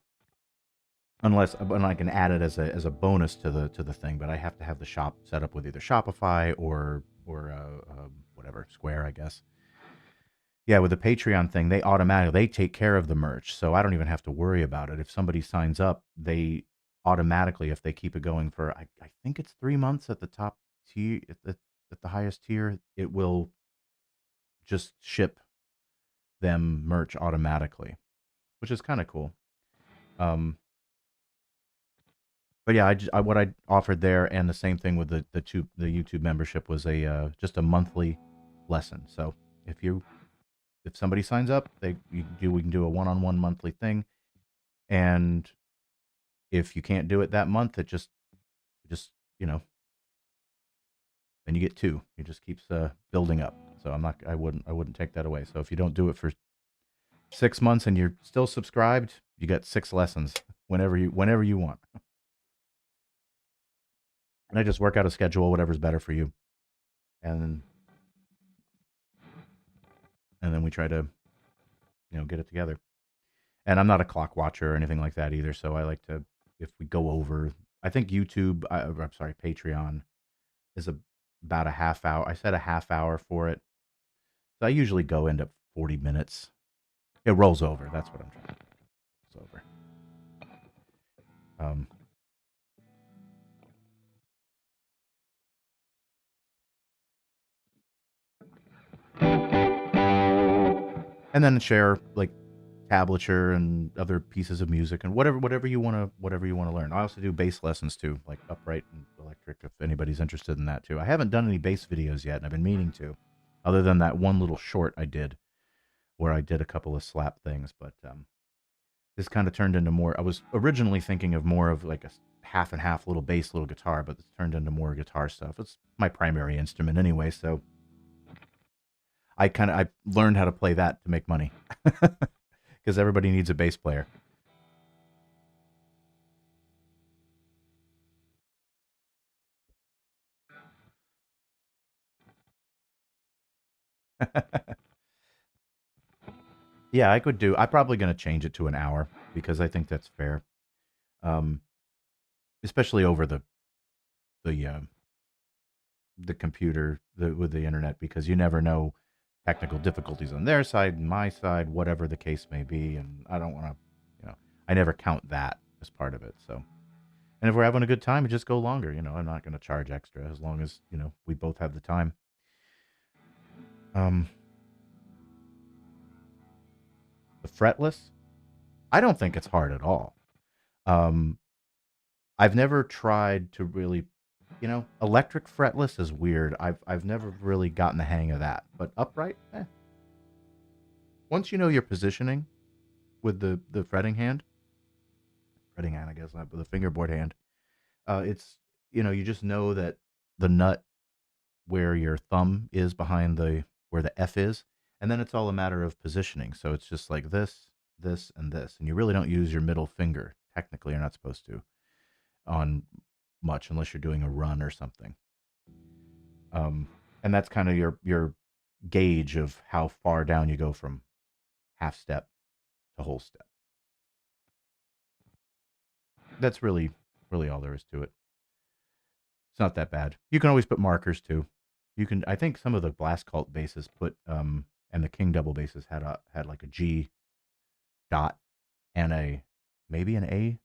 unless and I can add it as a bonus to the thing, but I have to have the shop set up with either Shopify or whatever Square, I guess. Yeah, with the Patreon thing, they take care of the merch, so I don't even have to worry about it. If somebody signs up, they automatically, if they keep it going for, I think it's 3 months at the top tier, at the highest tier, it will just ship them merch automatically, which is kind of cool. Um, but yeah, what I offered there, and the same thing with the YouTube membership was a just a monthly lesson. So if you if somebody signs up, we can do a one-on-one monthly thing. And if you can't do it that month, it just then you get two. It just keeps building up. So I wouldn't take that away. So if you don't do it for 6 months and you're still subscribed, you get 6 lessons whenever you want. And I just work out a schedule, whatever's better for you, and then we try to get it together. And I'm not a clock watcher or anything like that either. So I like to, if we go over, I think I'm sorry, Patreon is about a half hour. I said a half hour for it. So I usually go into 40 minutes. It rolls over. That's what I'm trying to do. It's over. Um, and then share like tablature and other pieces of music and whatever you want to learn. I also do bass lessons too, like upright and electric, if anybody's interested in that too. I haven't done any bass videos yet, and I've been meaning to, other than that one little short I did where I did a couple of slap things. But this kind of turned into more. I was originally thinking of more of like a half and half, little bass, little guitar, but it's turned into more guitar stuff. It's my primary instrument anyway, so I learned how to play that to make money because everybody needs a bass player. Yeah, I could do. I'm probably going to change it to an hour because I think that's fair, um, especially over the the computer with the internet, because you never know technical difficulties on their side and my side, whatever the case may be, and I don't want to, I never count that as part of it. So, and if we're having a good time, it just go longer. I'm not going to charge extra as long as we both have the time. Um, the fretless, I don't think it's hard at all. Um, I've never tried to really, electric fretless is weird. I've never really gotten the hang of that. But upright, once you know your positioning with the fretting hand, I guess, not with the fingerboard hand. It's you just know that the nut where your thumb is behind the where the F is, and then it's all a matter of positioning. So it's just like this, and this, and you really don't use your middle finger. Technically, you're not supposed to on much unless you're doing a run or something. Um, and that's kind of your gauge of how far down you go from half step to whole step. That's really all there is to it. It's not that bad. You can always put markers too. You can. I think some of the Blast Cult bases put and the King double bases had like a G dot and a maybe an A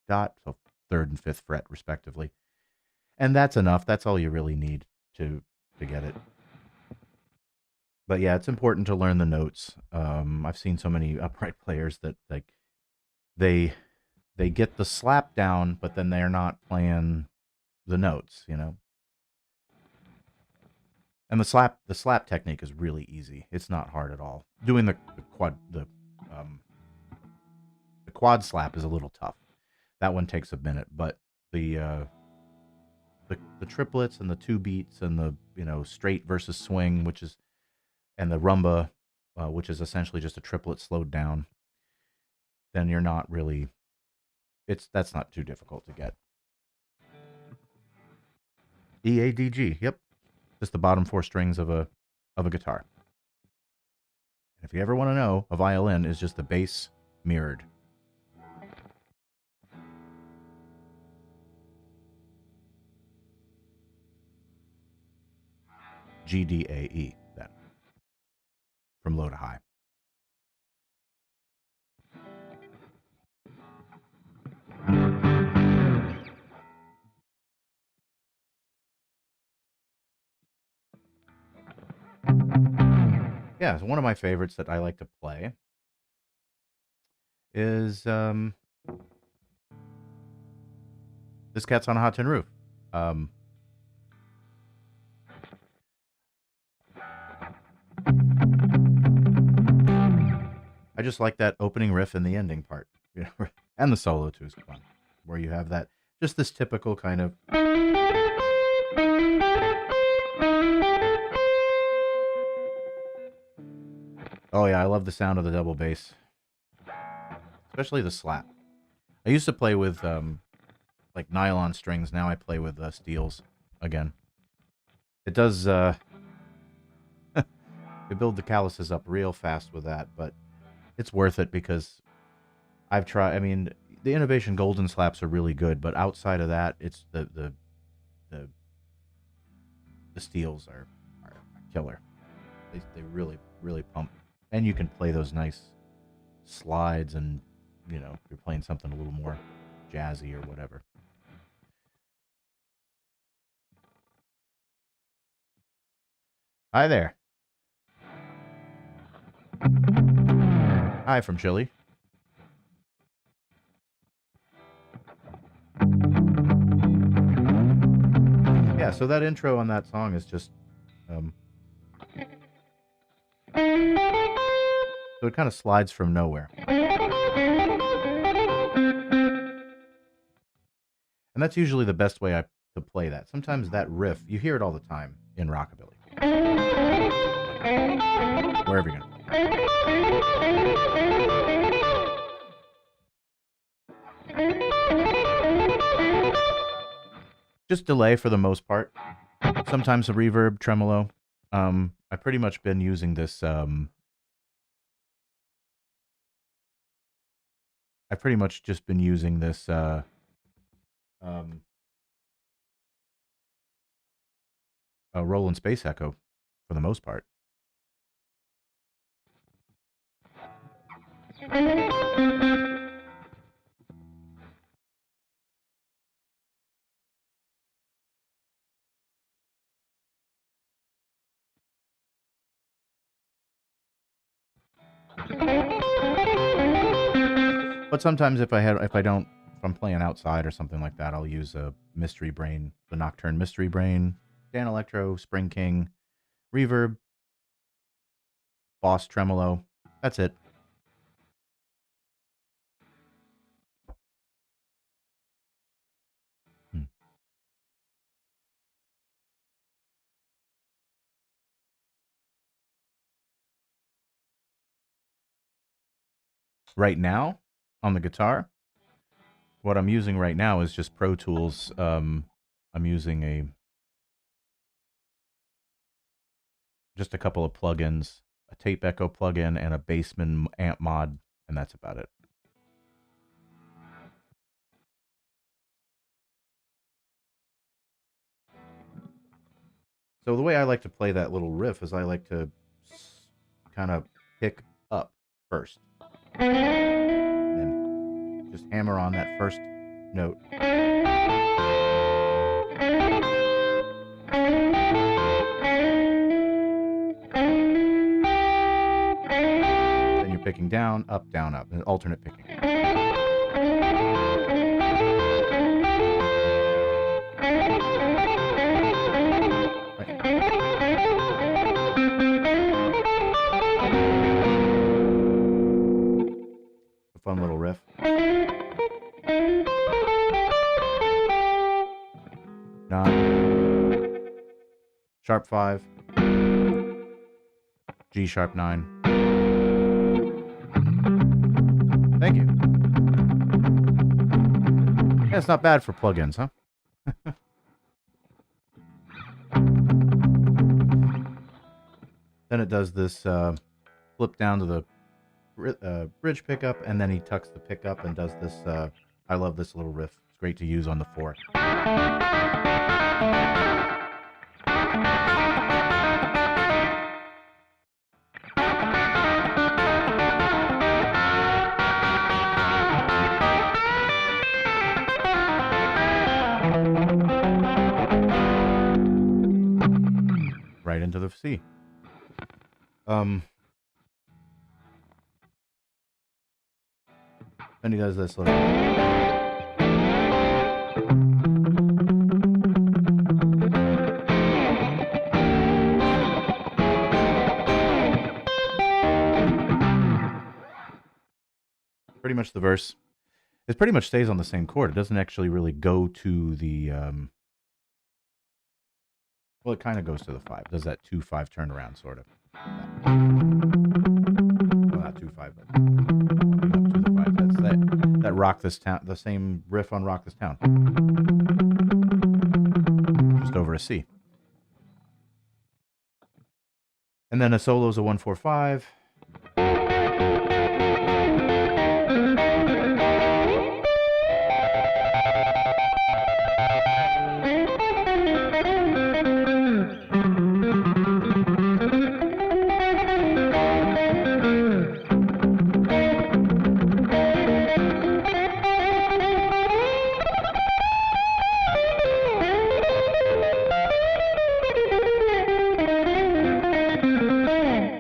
dot, so third and fifth fret respectively, and that's enough. That's all you really need to get it. But yeah, it's important to learn the notes. I've seen so many upright players that like they they get the slap down, but then they're not playing the notes. And the slap technique is really easy. It's not hard at all. Doing um, the quad slap is a little tough. That one takes a minute, but the uh, the triplets and the two beats and the straight versus swing, which is and the rumba, which is essentially just a triplet slowed down, then you're not really, that's not too difficult to get. E, A, D, G. Yep. Just the bottom 4 strings of a guitar. And if you ever want to know, a violin is just the bass mirrored. G, D, A, E, then. From low to high. Yeah, so one of my favorites that I like to play is This Cat's on a Hot Tin Roof. I just like that opening riff and the ending part, you know, and the solo too is fun, where you have that just this typical kind of. Oh yeah, I love the sound of the double bass, especially the slap. I used to play with like nylon strings. Now I play with steels again. It does. You build the calluses up real fast with that, but it's worth it because I've tried. I mean, the Innovation Golden slaps are really good, but outside of that, it's the steels are killer. They really pump, and you can play those nice slides, and you know you're playing something a little more jazzy or whatever. Hi there. Hi from Chile. Yeah, so that intro on that song is just so it kind of slides from nowhere. And that's usually the best way to play that. Sometimes that riff, you hear it all the time in Rockabilly. Wherever you're going to play. Just delay for the most part. Sometimes a reverb, tremolo. I've pretty much been using this. I've pretty much just been using this. Roland Space Echo for the most part. But sometimes if I'm playing outside or something like that, I'll use a Mystery Brain, the Nocturne Mystery Brain, Dan Electro, Spring King, reverb, Boss tremolo. That's it. Right now, on the guitar, what I'm using right now is just Pro Tools. I'm using just a couple of plugins, a Tape Echo plugin, and a Bassman amp mod, and that's about it. So the way I like to play that little riff is I like to kind of pick up first. And then just hammer on that first note. Then you're picking down, up, and alternate picking. A fun little riff. Nine, sharp 5, G sharp 9. Thank you. Yeah, it's not bad for plugins, huh? Then it does this flip down to the bridge pickup, and then he tucks the pickup and does this. I love this little riff. It's great to use on the 4. Right into the C. Then he does this little. Pretty much the verse. It pretty much stays on the same chord. It doesn't actually really go to the. Well, it kind of goes to the 5. It does that 2-5 turnaround, sort of. Well, not 2-5, but up to the 5. That's that Rock This Town, the same riff on Rock This Town. Just over a C. And then a solo's a 1-4-5.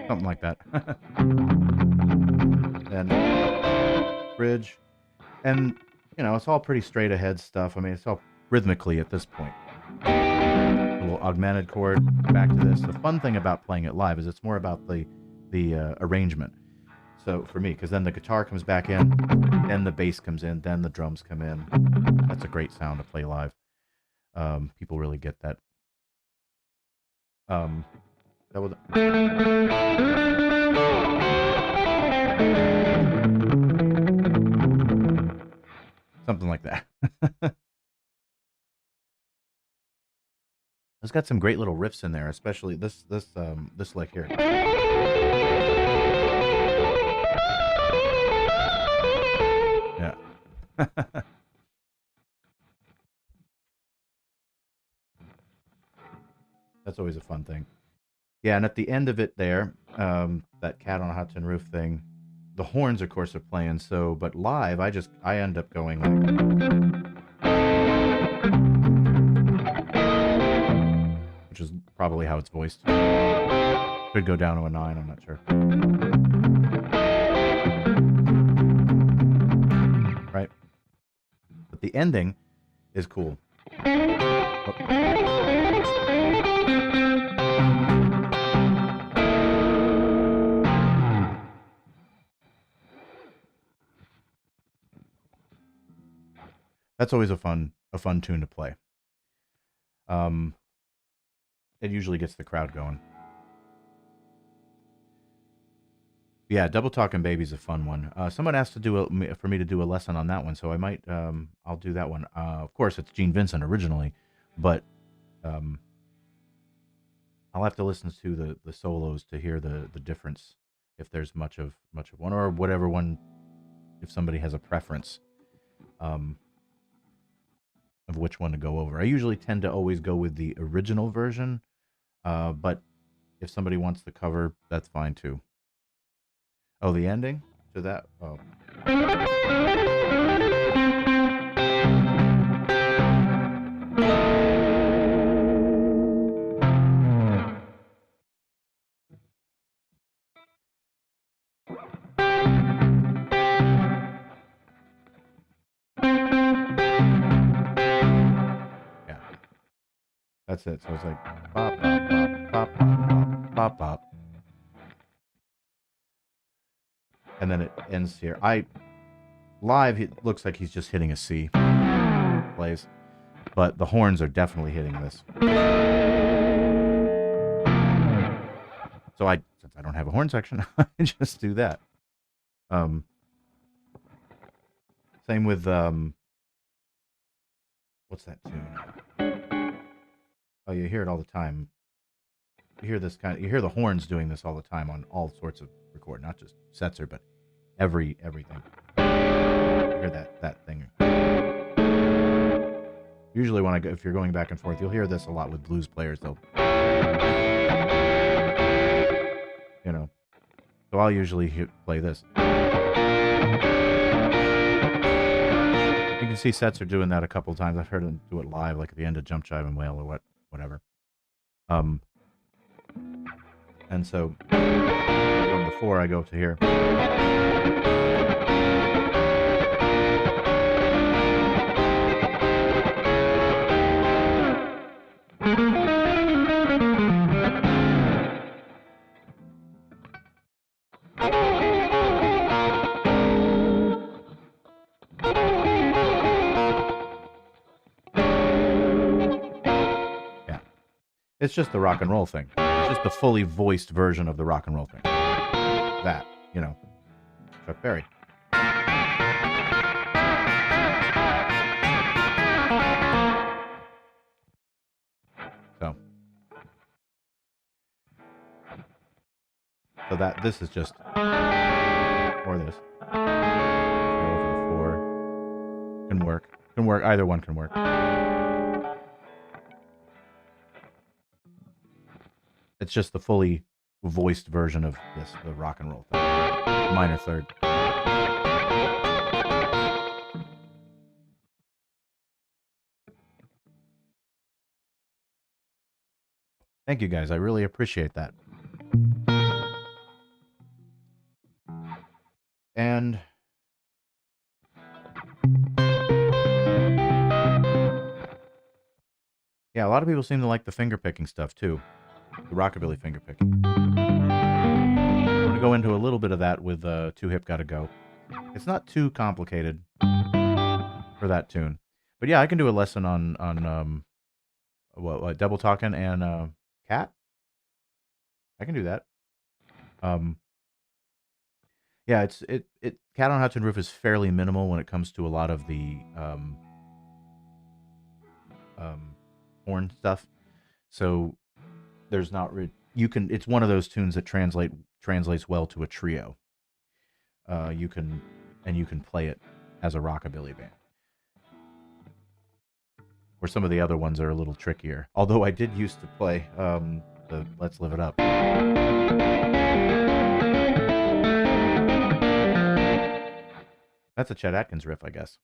Something like that. Then bridge. And, you know, it's all pretty straight ahead stuff. I mean, it's all rhythmically at this point. A little augmented chord, back to this. The fun thing about playing it live is it's more about the arrangement. So for me, because then the guitar comes back in, then the bass comes in, then the drums come in. That's a great sound to play live. People really get that. That was something like that. It's got some great little riffs in there, especially this lick here. Yeah. That's always a fun thing. Yeah, and at the end of it there, that Cat on a Hot Tin Roof thing, the horns, of course, are playing. So, but live, I end up going like, which is probably how it's voiced. Could go down to a 9. I'm not sure. Right, but the ending is cool. Oh. That's always a fun tune to play. It usually gets the crowd going. Yeah, Double Talkin' Baby's a fun one. Someone asked for me to do a lesson on that one, so I might. I'll do that one. Of course, it's Gene Vincent originally, but I'll have to listen to the solos to hear the difference, if there's much of one, or whatever one, if somebody has a preference. Of which one to go over. I usually tend to always go with the original version, but if somebody wants the cover, that's fine too. Oh, the ending to that? Oh. That's it. So it's like bop, bop, bop, bop, bop, bop, bop. And then it ends here. Live, it looks like he's just hitting a C. Plays. But the horns are definitely hitting this. So since I don't have a horn section, I just do that. Same with what's that tune? Oh, you hear it all the time. You hear this you hear the horns doing this all the time on all sorts of record, not just Setzer, but everything. You hear that thing. Usually when if you're going back and forth, you'll hear this a lot with blues players. They'll, you know. So I'll usually play this. You can see Setzer doing that a couple of times. I've heard him do it live, like at the end of Jump Jive and Wail or whatever. And so before I go to here. It's just the rock and roll thing. It's just the fully voiced version of the rock and roll thing. That, you know, Chuck Berry. So that this is just or this. Over the 4 can work. Can work. Either one can work. It's just the fully voiced version of this, the rock and roll thing. Minor third. Thank you guys. I really appreciate that. And yeah, a lot of people seem to like the finger picking stuff too. The rockabilly finger picking. I'm going to go into a little bit of that with Too Hip Gotta Go. It's not too complicated for that tune. But yeah, I can do a lesson on what Double Talkin' and Cat. I can do that. Yeah, it Cat on Hudson Roof is fairly minimal when it comes to a lot of the horn stuff. So there's not it's one of those tunes that translates well to a trio. You can play it as a rockabilly band. Where some of the other ones are a little trickier. Although I did used to play the Let's Live It Up. That's a Chet Atkins riff, I guess.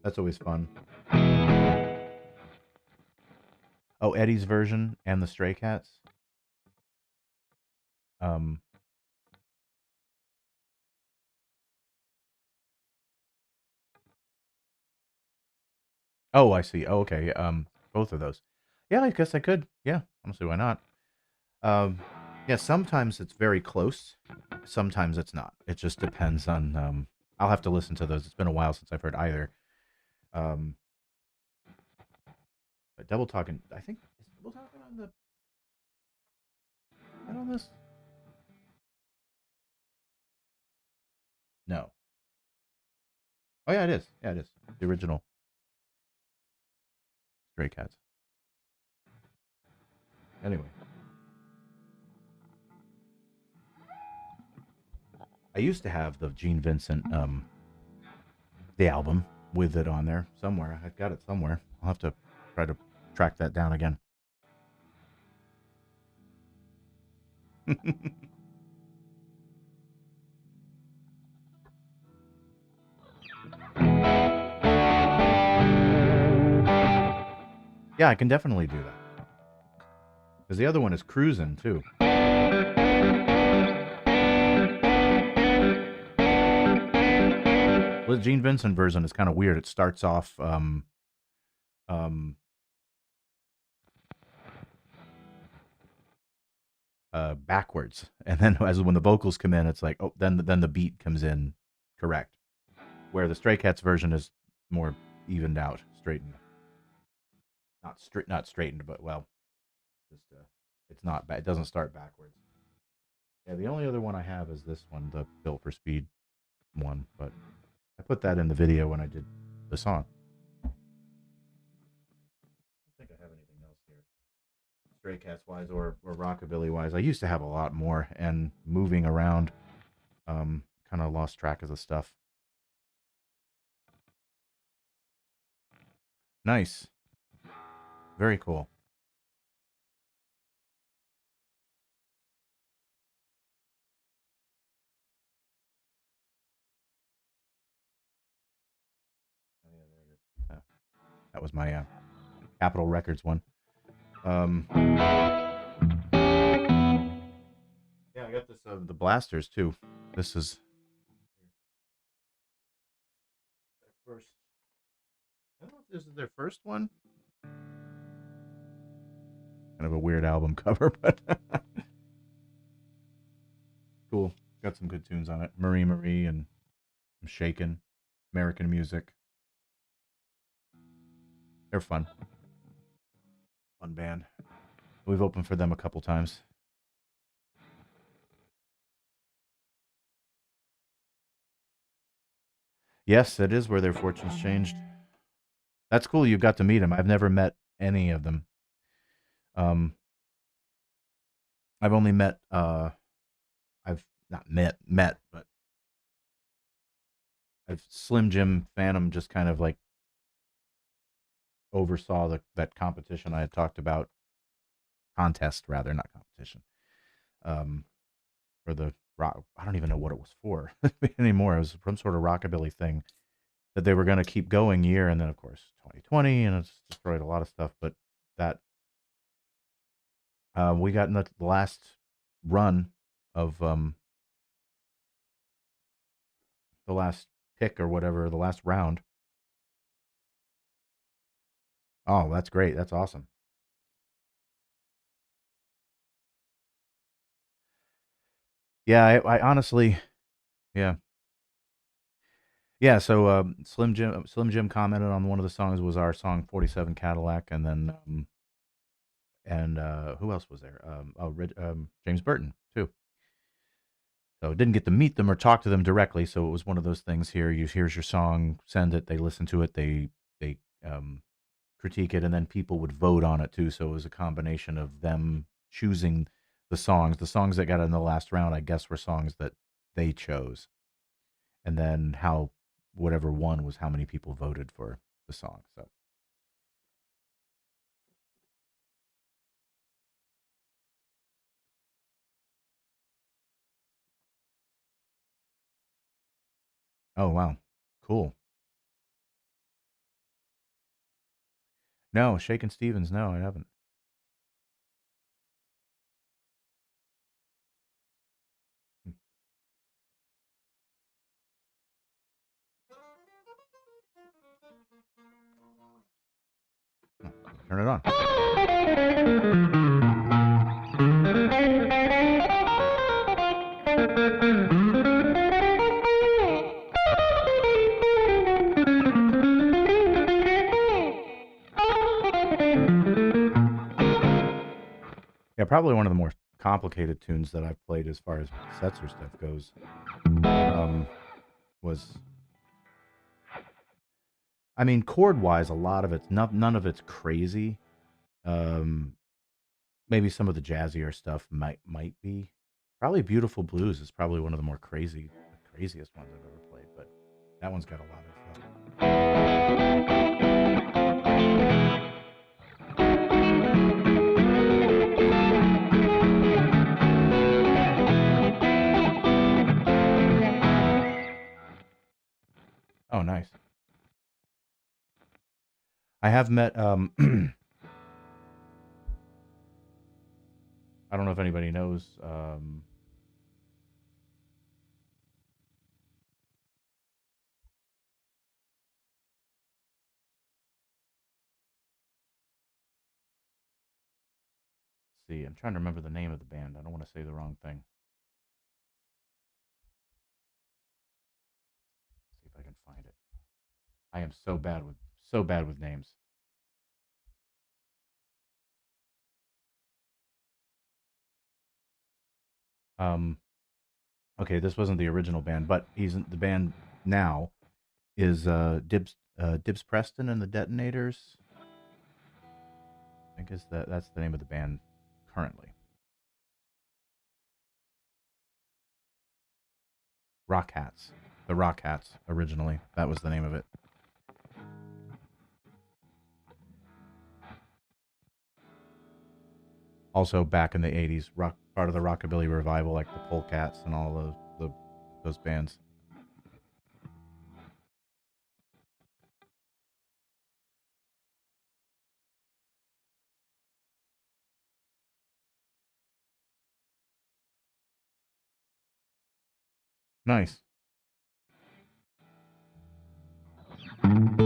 That's always fun. Oh, Eddie's version and the Stray Cats. Oh, I see. Oh, okay. Both of those. Yeah, I guess I could. Yeah, I don't see why not. Yeah, sometimes it's very close. Sometimes it's not. It just depends on. I'll have to listen to those. It's been a while since I've heard either. But Double Talkin', I think is Double Talkin' on the. Is that on this? No. Oh yeah, it is. Yeah, it is. The original Stray Cats. Anyway. I used to have the Gene Vincent the album with it on there somewhere. I've got it somewhere. I'll have to try to track that down again. Yeah, I can definitely do that. Because the other one is Cruisin' too. Well, the Gene Vincent version is kind of weird. It starts off backwards, and then when the vocals come in, it's like, oh, then the beat comes in correct. Where the Stray Cats version is more evened out, straightened, not straightened, but well, just it's not bad. It doesn't start backwards. Yeah, the only other one I have is this one, the Built for Speed one, but I put that in the video when I did the song. I don't think I have anything else here, Stray Cats wise or Rockabilly wise. I used to have a lot more, and moving around, kind of lost track of the stuff. Nice, very cool. Oh, yeah, there it is. That was my Capitol Records one. Yeah, I got this the blasters too. This is their first. I don't know if this is their first one. Kind of a weird album cover, but cool. Got some good tunes on it. Marie Marie and I'm Shaken, American Music. They're fun. Fun band. We've opened for them a couple times. Yes, it is where their fortunes changed. That's cool. You got to meet them. I've never met any of them. Um, I've only met. I've not met, but I've Slim Jim Phantom just kind of like oversaw that competition I had talked about, contest rather, not competition. Um, for the rock, I don't even know what it was for anymore. It was some sort of rockabilly thing that they were going to keep going year, and then of course 2020, and it's destroyed a lot of stuff. But that we got in the last run of the last pick or whatever, the last round. Oh, that's great. That's awesome. Yeah, I honestly, yeah, yeah. So Slim Jim commented on one of the songs was our song 47 Cadillac, and then and who else was there? James Burton too. So didn't get to meet them or talk to them directly. So it was one of those things. Here's your song, send it. They listen to it. They critique it, and then people would vote on it too. So it was a combination of them choosing the songs. The songs that got in the last round, I guess, were songs that they chose, and then how whatever won was how many people voted for the song. So oh wow, cool. No, Shakin' Stevens. No, I haven't. Hmm. Turn it on. Yeah, probably one of the more complicated tunes that I've played as far as Setzer stuff goes. Um, was I mean, chord wise, a lot of it's not none of it's crazy. Um, maybe some of the jazzier stuff might be. Probably Beautiful Blues is probably one of the more craziest ones I've ever played. But that one's got a lot of Oh, nice. I have met. I don't know if anybody knows. See, I'm trying to remember the name of the band. I don't want to say the wrong thing. I am so bad with names. Um, okay, this wasn't the original band, but he's in the band now is Dibs Preston and the Detonators. I guess that's the name of the band currently. Rock Hats. The Rock Hats originally. That was the name of it. Also back in the 80s, rock part of the rockabilly revival like the Polecats and all of those bands. Nice. And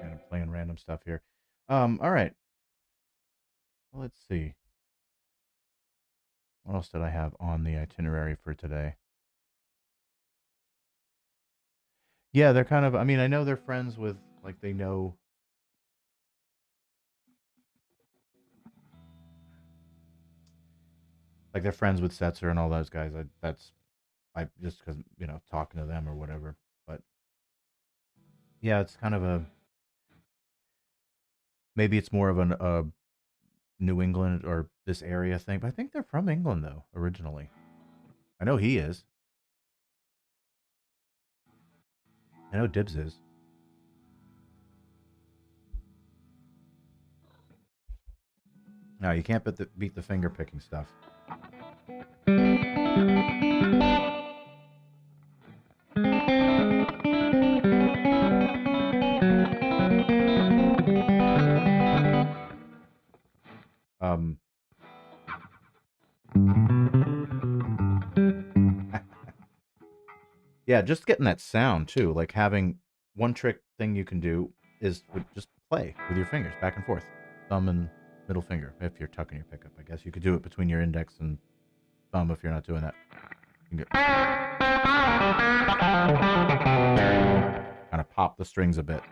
I'm playing random stuff here. All right. Well, let's see. What else did I have on the itinerary for today? Yeah, they're kind of. I mean, I know they're friends with, like, they know, like, they're friends with Setzer and all those guys. I just because talking to them or whatever. But yeah, it's kind of a maybe it's more of a New England or this area thing. But I think they're from England though originally. I know he is. I know Dibs is. No, you can't beat the finger picking stuff. Um, yeah, just getting that sound too. Like having one trick thing you can do is just play with your fingers back and forth, thumb and middle finger. If you're tucking your pickup, I guess you could do it between your index and thumb if you're not doing that. You can kind of pop the strings a bit.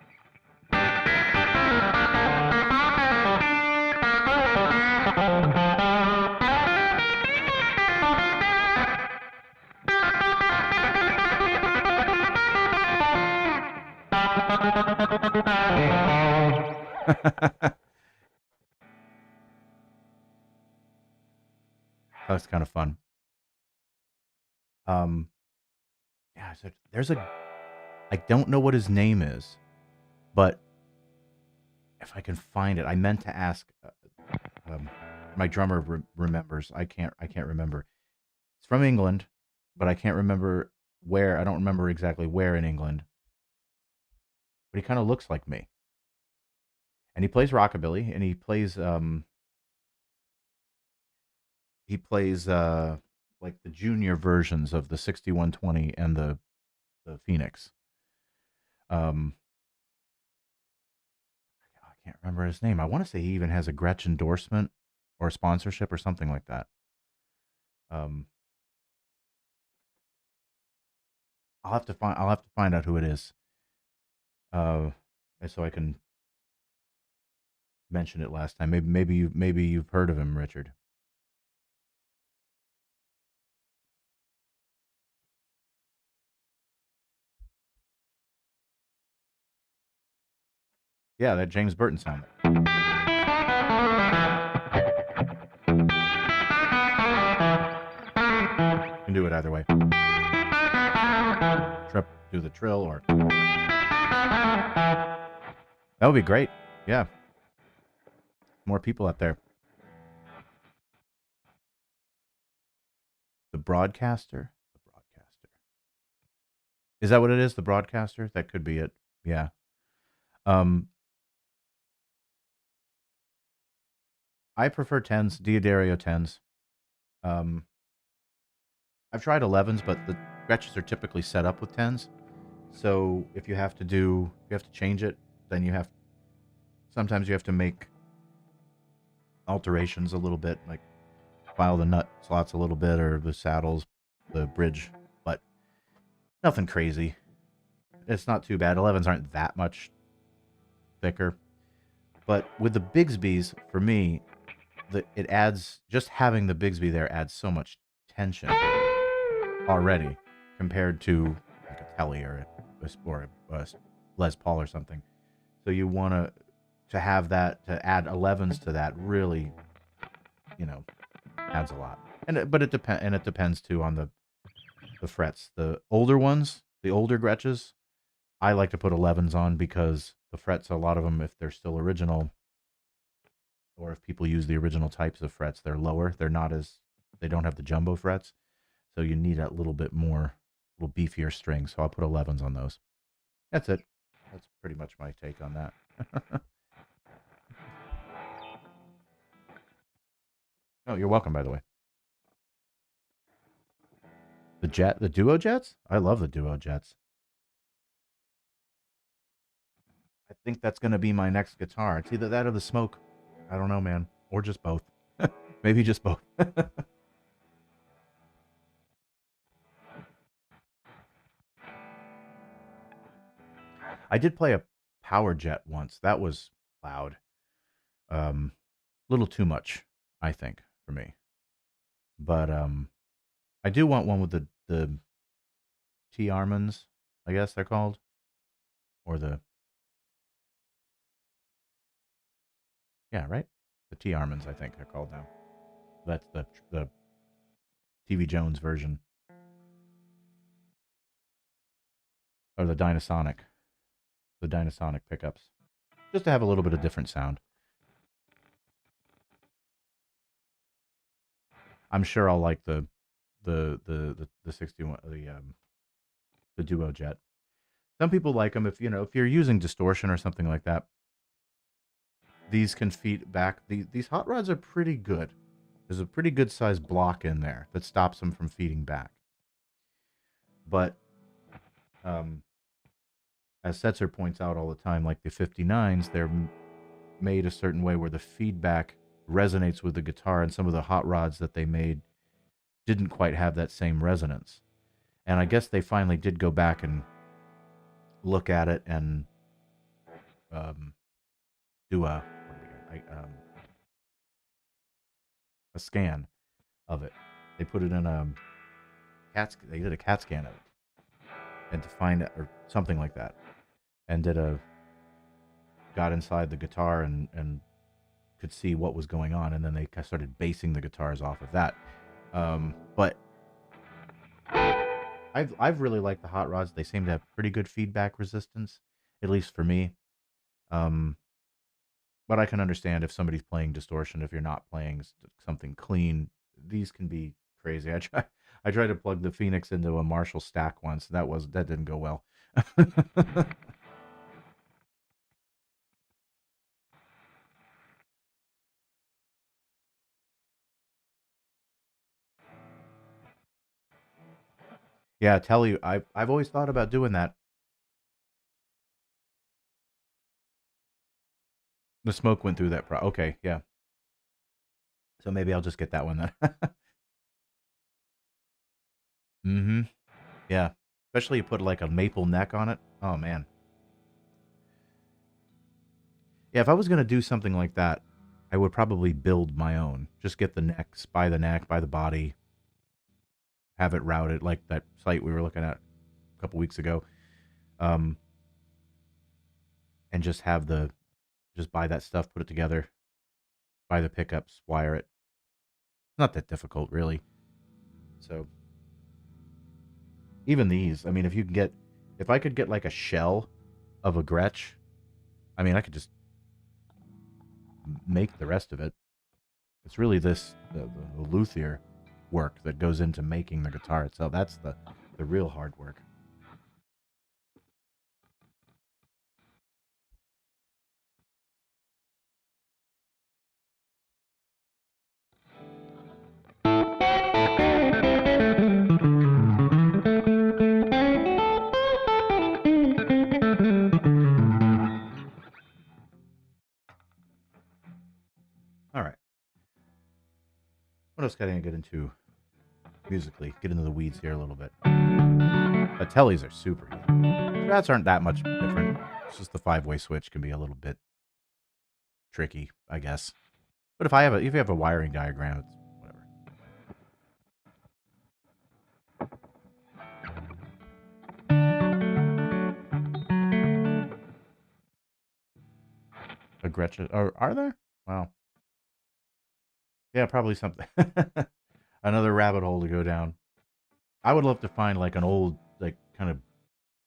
That's kind of fun. Um, yeah, so there's a. I don't know what his name is, but if I can find it, I meant to ask. My drummer remembers. I can't remember. It's from England, but I can't remember where. I don't remember exactly where in England. But he kind of looks like me, and he plays rockabilly, and he plays like the junior versions of the 6120 and the Phoenix. Um, I can't remember his name. I want to say he even has a Gretsch endorsement or sponsorship or something like that. Um, I'll have to find out who it is. Uh, so I can mention it last time. Maybe you've heard of him, Richard. Yeah, that James Burton sound. You can do it either way. Trip, do the trill, or that would be great. Yeah, more people out there. The broadcaster. The broadcaster. Is that what it is? The broadcaster. That could be it. Yeah. Um, I prefer tens. Diodario tens. Um, I've tried 11s, but the Gretches are typically set up with tens. So if you have to change it, then sometimes you have to make alterations a little bit, like file the nut slots a little bit or the saddles, the bridge. But Nothing crazy. It's not too bad. 11s aren't that much thicker. But with the Bigsby's, for me, it adds, just having the Bigsby there adds so much tension already compared to like a Tele or a Les Paul or something. So you want to have that, to add 11s to that, really, you know, adds a lot. But it depends too on the frets. The older ones, the older Gretches, I like to put 11s on because the frets, a lot of them, if they're still original, or if people use the original types of frets, they're lower. They don't have the jumbo frets. So you need a little bit more, little beefier string. So I'll put 11s on those. That's it. That's pretty much my take on that. Oh, you're welcome, by the way. The Duo Jets? I love the Duo Jets. I think that's going to be my next guitar. It's either that or the Smoke. I don't know, man. Or just both. Maybe just both. I did play a Power Jet once. That was loud. Little too much, I think, for me. But I do want one with the T Armans, I guess they're called, or the yeah, right, the T Armans, I think they're called now. That's the TV Jones version, or the Dynasonic pickups, just to have a little bit of different sound. I'm sure I'll like the 61 the Duo Jet. Some people like them if you're using distortion or something like that. These can feed back. These hot rods are pretty good. There's a pretty good sized block in there that stops them from feeding back. But um, as Setzer points out all the time, like the 59s, they're made a certain way where the feedback resonates with the guitar, and some of the hot rods that they made didn't quite have that same resonance. And I guess they finally did go back and look at it and um, do a scan of it. They put it in a they did a CAT scan of it and to find it or something like that, and got inside the guitar and could see what was going on, and then they started basing the guitars off of that. But I've really liked the hot rods. They seem to have pretty good feedback resistance, at least for me. Um, but I can understand if somebody's playing distortion, if you're not playing something clean, these can be crazy. I tried to plug the Phoenix into a Marshall stack once. That didn't go well. Yeah, I tell you, I've always thought about doing that. The smoke went through that. Okay, yeah. So maybe I'll just get that one then. Mm-hmm. Yeah. Especially you put like a maple neck on it. Oh man. Yeah, if I was gonna do something like that, I would probably build my own. Just get the neck, buy the body, have it routed like that site we were looking at a couple weeks ago. Um, and just buy that stuff, put it together, buy the pickups, wire it. Not that difficult, really. So even these, I mean, if I could get like a shell of a Gretsch, I mean, I could just make the rest of it. It's really the luthier work that goes into making the guitar itself. That's the real hard work. All right. What else can I get into musically? Get into the weeds here a little bit. But tellies are super easy. Strats aren't that much different. It's just the 5-way switch can be a little bit tricky, I guess. But if you have a wiring diagram, it's whatever. A Gretsch, or are there? Wow. Yeah, probably something. Another rabbit hole to go down. I would love to find like an old, like kind of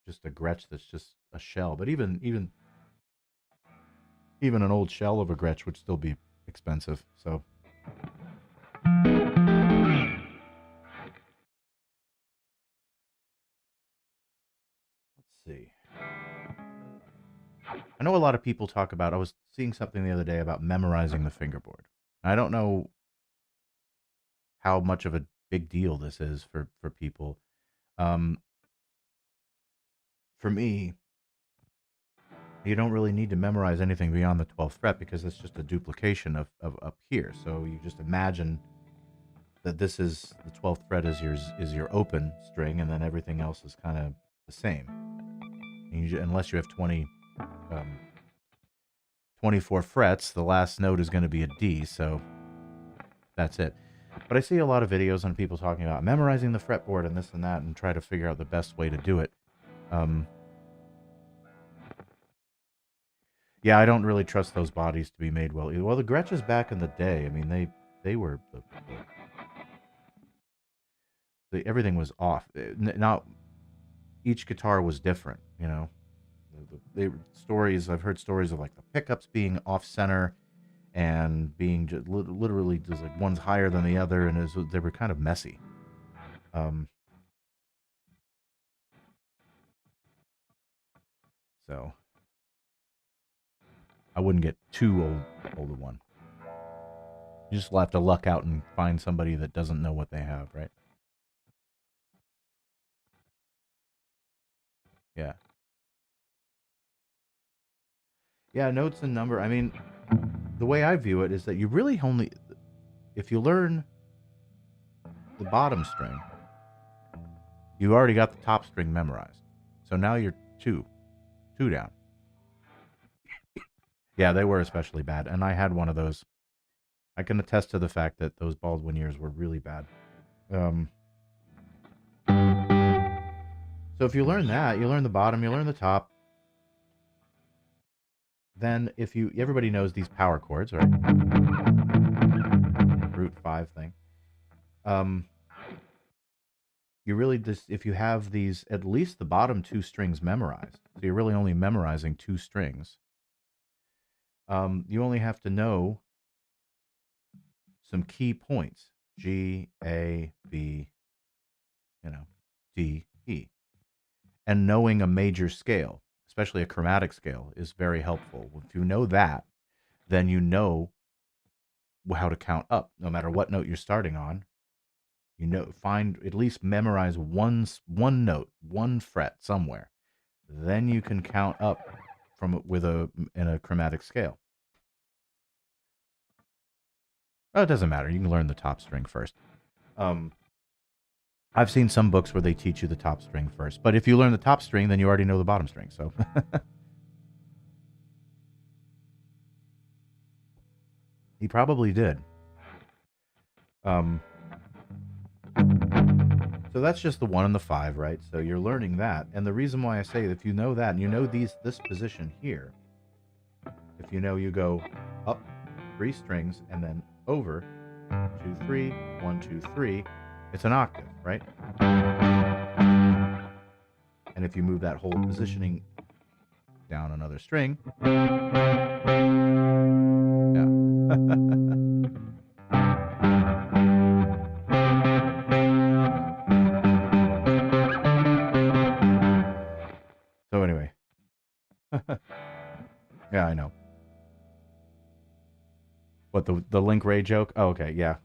just a Gretsch that's just a shell. But even an old shell of a Gretsch would still be expensive. So let's see. I know a lot of people talk about. I was seeing something the other day about memorizing the fingerboard. I don't know how much of a big deal this is for people. Um, for me, you don't really need to memorize anything beyond the 12th fret because it's just a duplication of up here. So you just imagine that this is the 12th fret is your open string, and then everything else is kind of the same. Unless you have 24 frets, the last note is going to be a D, so that's it. But I see a lot of videos on people talking about memorizing the fretboard and this and that and try to figure out the best way to do it. Yeah, I don't really trust those bodies to be made well. Well, the Gretches back in the day, I mean, they were everything was off. Now each guitar was different, you know. I've heard stories of like the pickups being off center and being just literally just like one's higher than the other, and they were kind of messy. So I wouldn't get too old of one. You just will have to luck out and find somebody that doesn't know what they have, right? Yeah. Yeah, notes and number. I mean, the way I view it is that you really only, if you learn the bottom string, you already got the top string memorized. So now you're two down. Yeah, they were especially bad, and I had one of those. I can attest to the fact that those Baldwin years were really bad. So if you learn that, you learn the bottom, you learn the top. Then everybody knows these power chords, right? Root 5 thing. You really just, if you have these, at least the bottom 2 strings memorized, so you're really only memorizing 2 strings. You only have to know some key points: G, A, B, D, E. And knowing a major scale, especially a chromatic scale, is very helpful. If you know that, then you know how to count up, no matter what note you're starting on. Find, at least memorize one note, one fret somewhere. Then you can count up in a chromatic scale. Oh, it doesn't matter. You can learn the top string first. I've seen some books where they teach you the top string first, but if you learn the top string, then you already know the bottom string. So he probably did. So that's just the 1 and the 5, right? So you're learning that. And the reason why I say if you know that, and you know this position here, if you know you go up 3 strings and then over 2, 3, 1, 2, 3, it's an octave, right? And if you move that whole positioning down another string, yeah. So anyway. Yeah, I know. What, the Link Ray joke? Oh, okay, yeah.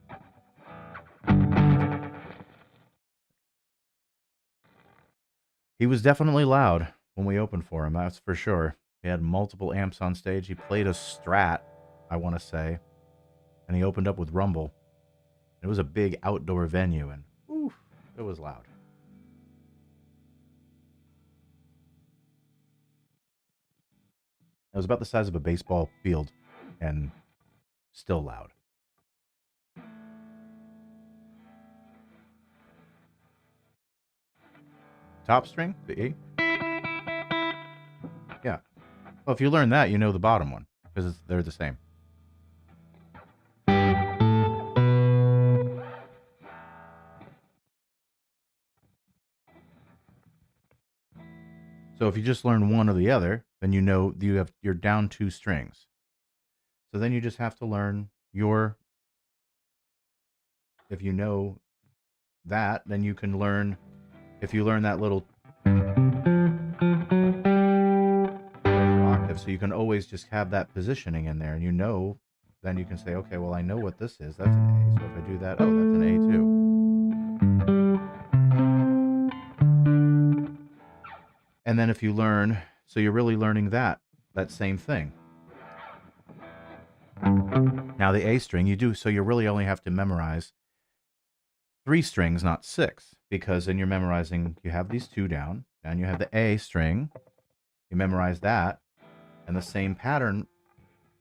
He was definitely loud when we opened for him, that's for sure. He had multiple amps on stage. He played a Strat, I want to say, and he opened up with Rumble. It was a big outdoor venue, and oof, it was loud. It was about the size of a baseball field and still loud. Top string, the E? Yeah. Well, if you learn that, you know the bottom one because they're the same. So if you just learn one or the other, then you know you're down 2 strings. So then you just have to learn if you know that, then you can learn, if you learn that little octave, so you can always just have that positioning in there, and you know, then you can say, okay, well, I know what this is. That's an A. So if I do that, oh, that's an A too. And then if you learn, so you're really learning that same thing. Now the A string, so you really only have to memorize 3 strings, not 6, because then you're memorizing, you have these 2 down, and you have the A string, you memorize that, and the same pattern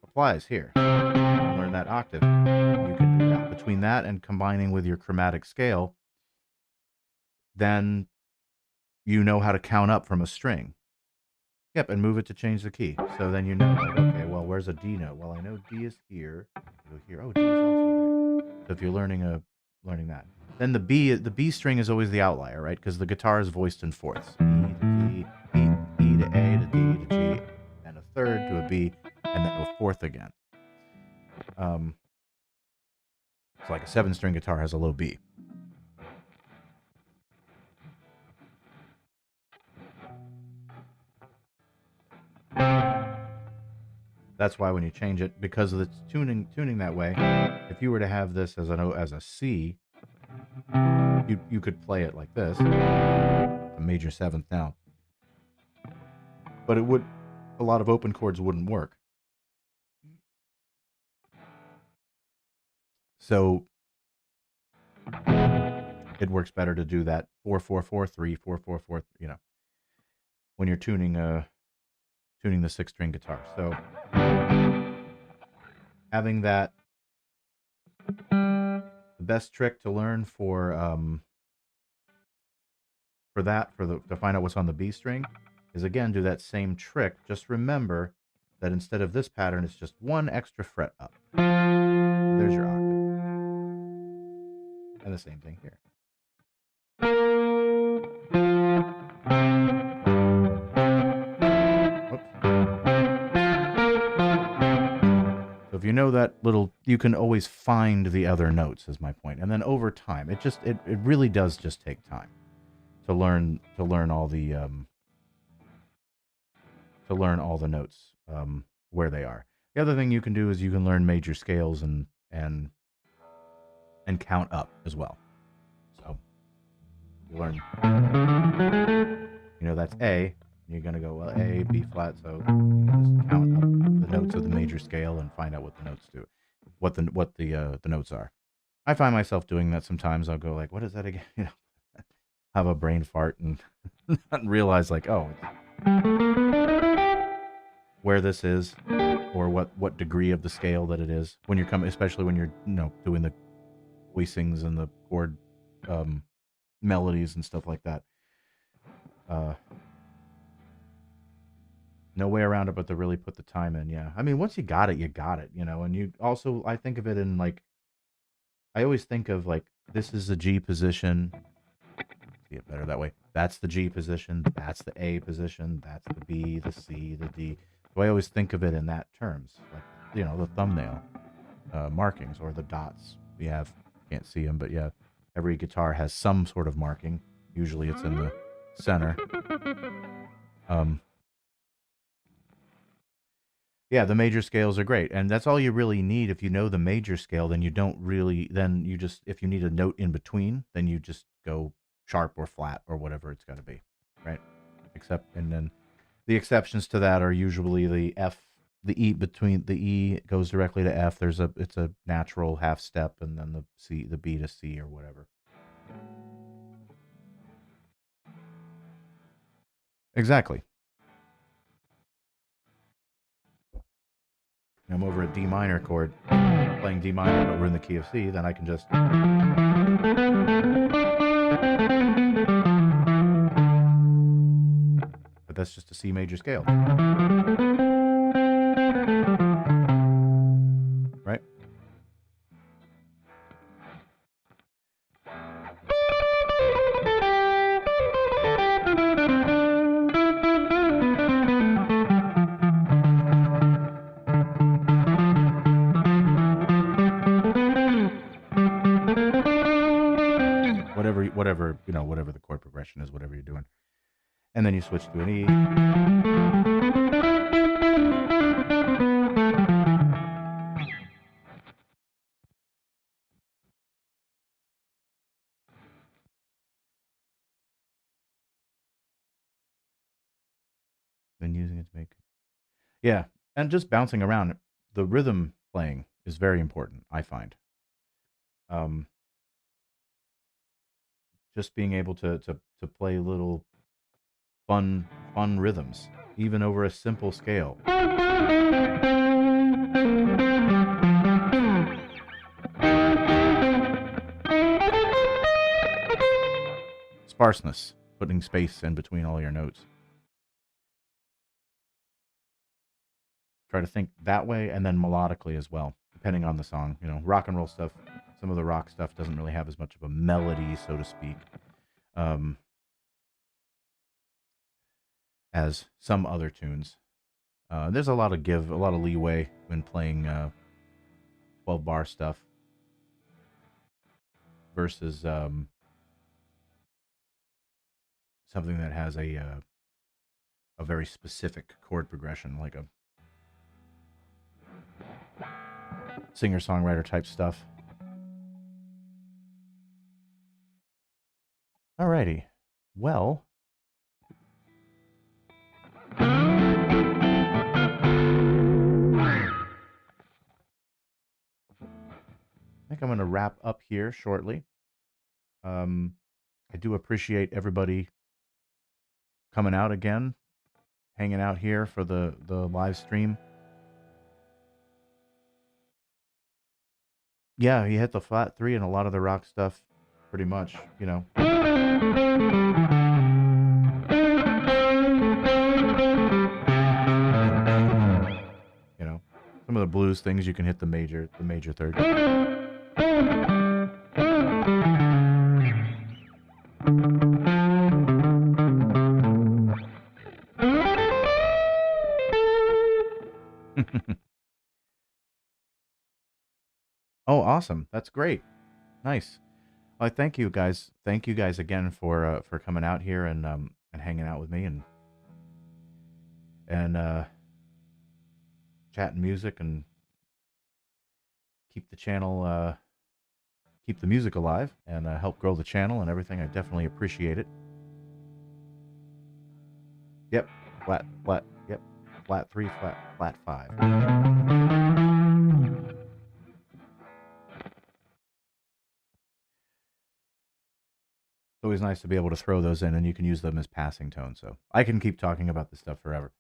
applies here. Learn that octave. You can do that. Between that and combining with your chromatic scale, then you know how to count up from a string. Yep, and move it to change the key. So then you know, like, okay, well, where's a D note? Well, I know D is here. Go here. Oh, D is also there. So if you're learning that, then the B string is always the outlier, right? Because the guitar is voiced in fourths. E to G, E to A to D to G, and a third to a B, and then a fourth again. It's like a 7-string guitar has a low B. That's why when you change it, because of the tuning that way, if you were to have this as a C, you could play it like this, a major 7th now. But a lot of open chords wouldn't work. So it works better to do that 4-4-4-3, 4-4-4, when you're tuning the 6-string guitar. So having that, the best trick to learn to find out what's on the B string is, again, do that same trick. Just remember that instead of this pattern, it's just 1 extra fret up. There's your octave. And the same thing here. Whoops. So if you know that little, you can always find the other notes, is my point. And then over time, it really does just take time to learn all the notes where they are. The other thing you can do is you can learn major scales and count up as well. So you learn, that's A. You're gonna go, well, A, B flat. So you can just count up the notes of the major scale and find out what the notes do, what the notes are. I find myself doing that sometimes. I'll go like, what is that again? Have a brain fart and not realize, like, oh, where this is, or what degree of the scale that it is when you're especially when you're doing the voicings and the chord melodies and stuff like that. No way around it but to really put the time in. Yeah, I mean, once you got it, you got it. And you also, I think of it in, like, I always think of, like, this is the G position. See it better that way. That's the G position. That's the A position. That's the B, the C, the D. So I always think of it in that terms, like, the thumbnail markings or the dots. We have, can't see them, but yeah, every guitar has some sort of marking. Usually it's in the center. Yeah, the major scales are great, and that's all you really need. If you know the major scale, then you don't really, then you just, if you need a note in between, then you just go sharp or flat or whatever it's got to be, right? And then the exceptions to that are usually the F, the E, between the E goes directly to F. It's a natural half step, and then the C, the B to C or whatever. Exactly. I'm over a D minor chord, playing D minor, but we're in the key of C, then I can just. But that's just a C major scale. Right? Whatever, whatever the chord progression is, whatever you're doing. And then you switch to an E. Then using it to make. Yeah. And just bouncing around. The rhythm playing is very important, I find. Just being able to play little fun rhythms, even over a simple scale. Sparseness, putting space in between all your notes. Try to think that way, and then melodically as well, depending on the song. Rock and roll stuff, some of the rock stuff doesn't really have as much of a melody, so to speak, as some other tunes. There's a lot of leeway when playing 12-bar stuff versus something that has a very specific chord progression, like a singer-songwriter type stuff. Alrighty. Well, I think I'm going to wrap up here shortly. I do appreciate everybody coming out again, hanging out here for the live stream. Yeah, he hit the flat 3 and a lot of the rock stuff, pretty much, some of the blues things you can hit the major third. Oh, awesome! That's great. Nice. Well, thank you guys. Thank you guys again for coming out here and hanging out with me and chatting music and keep the channel keep the music alive and help grow the channel and everything. I definitely appreciate it. Yep, flat. Yep, flat 3, flat 5. It's always nice to be able to throw those in, and you can use them as passing tones. So I can keep talking about this stuff forever.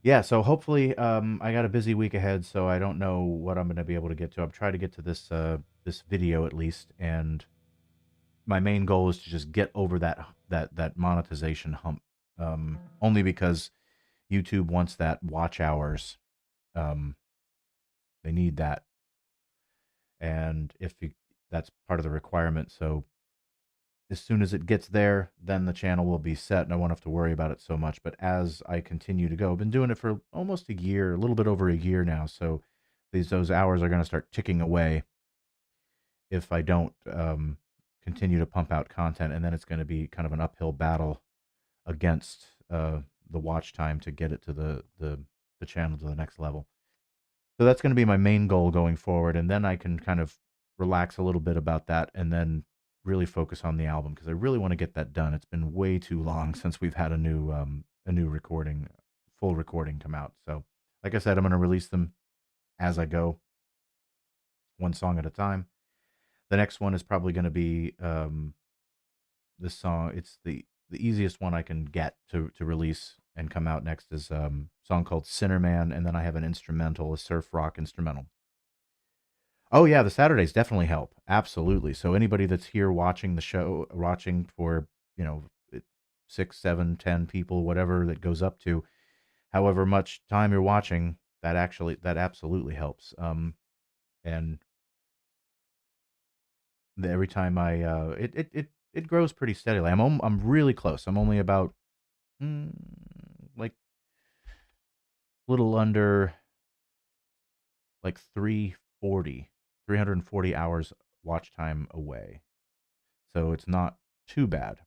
Yeah, so hopefully, I got a busy week ahead, so I don't know what I'm going to be able to get to. I'm trying to get to this video at least, and my main goal is to just get over that monetization hump. Only because YouTube wants that watch hours. They need that. And that's part of the requirement. So as soon as it gets there, then the channel will be set and I won't have to worry about it so much. But as I continue to go, I've been doing it for almost a year, a little bit over a year now. So those hours are going to start ticking away if I don't continue to pump out content. And then it's going to be kind of an uphill battle against the watch time to get it to the channel to the next level. So that's going to be my main goal going forward, and then I can kind of relax a little bit about that and then really focus on the album because I really want to get that done. It's been way too long since we've had a new recording, full recording come out. So like I said, I'm going to release them as I go, one song at a time. The next one is probably going to be this song. It's the easiest one I can get to release and come out next is a song called Sinnerman, and then I have an instrumental, a surf rock instrumental. Oh yeah, the Saturdays definitely help. Absolutely. So anybody that's here watching the show, watching for, you know, 6, 7, 10 people, whatever that goes up to, however much time you're watching, that absolutely helps. And every time it grows pretty steadily. I'm really close. I'm only about mm, like a little under like 340 hours watch time away. So it's not too bad.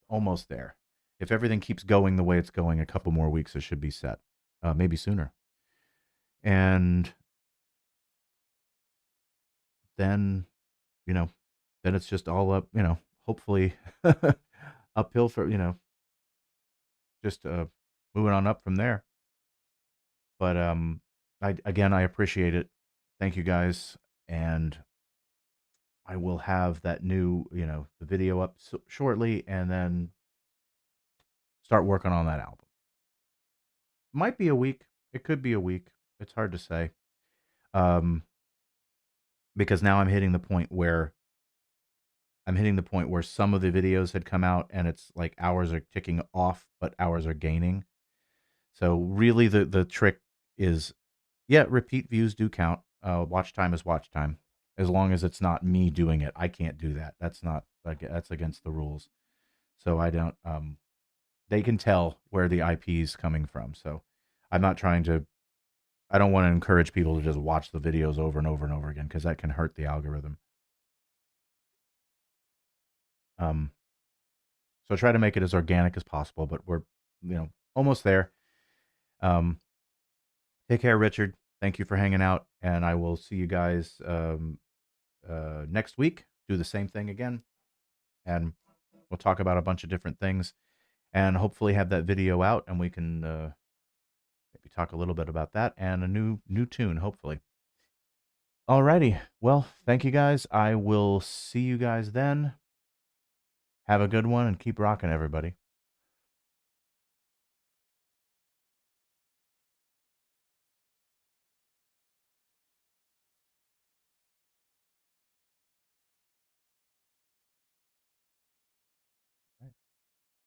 Almost there. If everything keeps going the way it's going, a couple more weeks it should be set. Maybe sooner. And then, you know, then it's just all up, hopefully uphill for, just moving on up from there. But I appreciate it. Thank you guys, and I will have that new, the video up shortly, and then start working on that album. Might be a week. It could be a week. It's hard to say. Um, because now I'm hitting the point where some of the videos had come out and it's like hours are ticking off, but hours are gaining. So really the trick is, yeah, repeat views do count. Watch time is watch time. As long as it's not me doing it. I can't do that. That's not like that's against the rules. So I don't they can tell where the IP is coming from. So I'm not trying to I don't want to encourage people to just watch the videos over and over and over again because that can hurt the algorithm. Um, so try to make it as organic as possible, but we're, almost there. Um, take care, Richard. Thank you for hanging out, and I will see you guys next week. Do the same thing again, and we'll talk about a bunch of different things, and hopefully have that video out, and we can maybe talk a little bit about that and a new tune, hopefully. Alrighty. Well, thank you guys. I will see you guys then. Have a good one and keep rocking, everybody.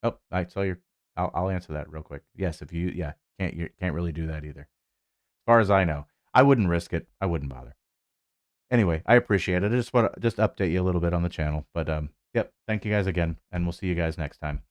Oh, I saw your. I'll answer that real quick. Yes, if you can't really do that either. As far as I know, I wouldn't risk it. I wouldn't bother. Anyway, I appreciate it. I just want to just update you a little bit on the channel. But yep. Thank you guys again, and we'll see you guys next time.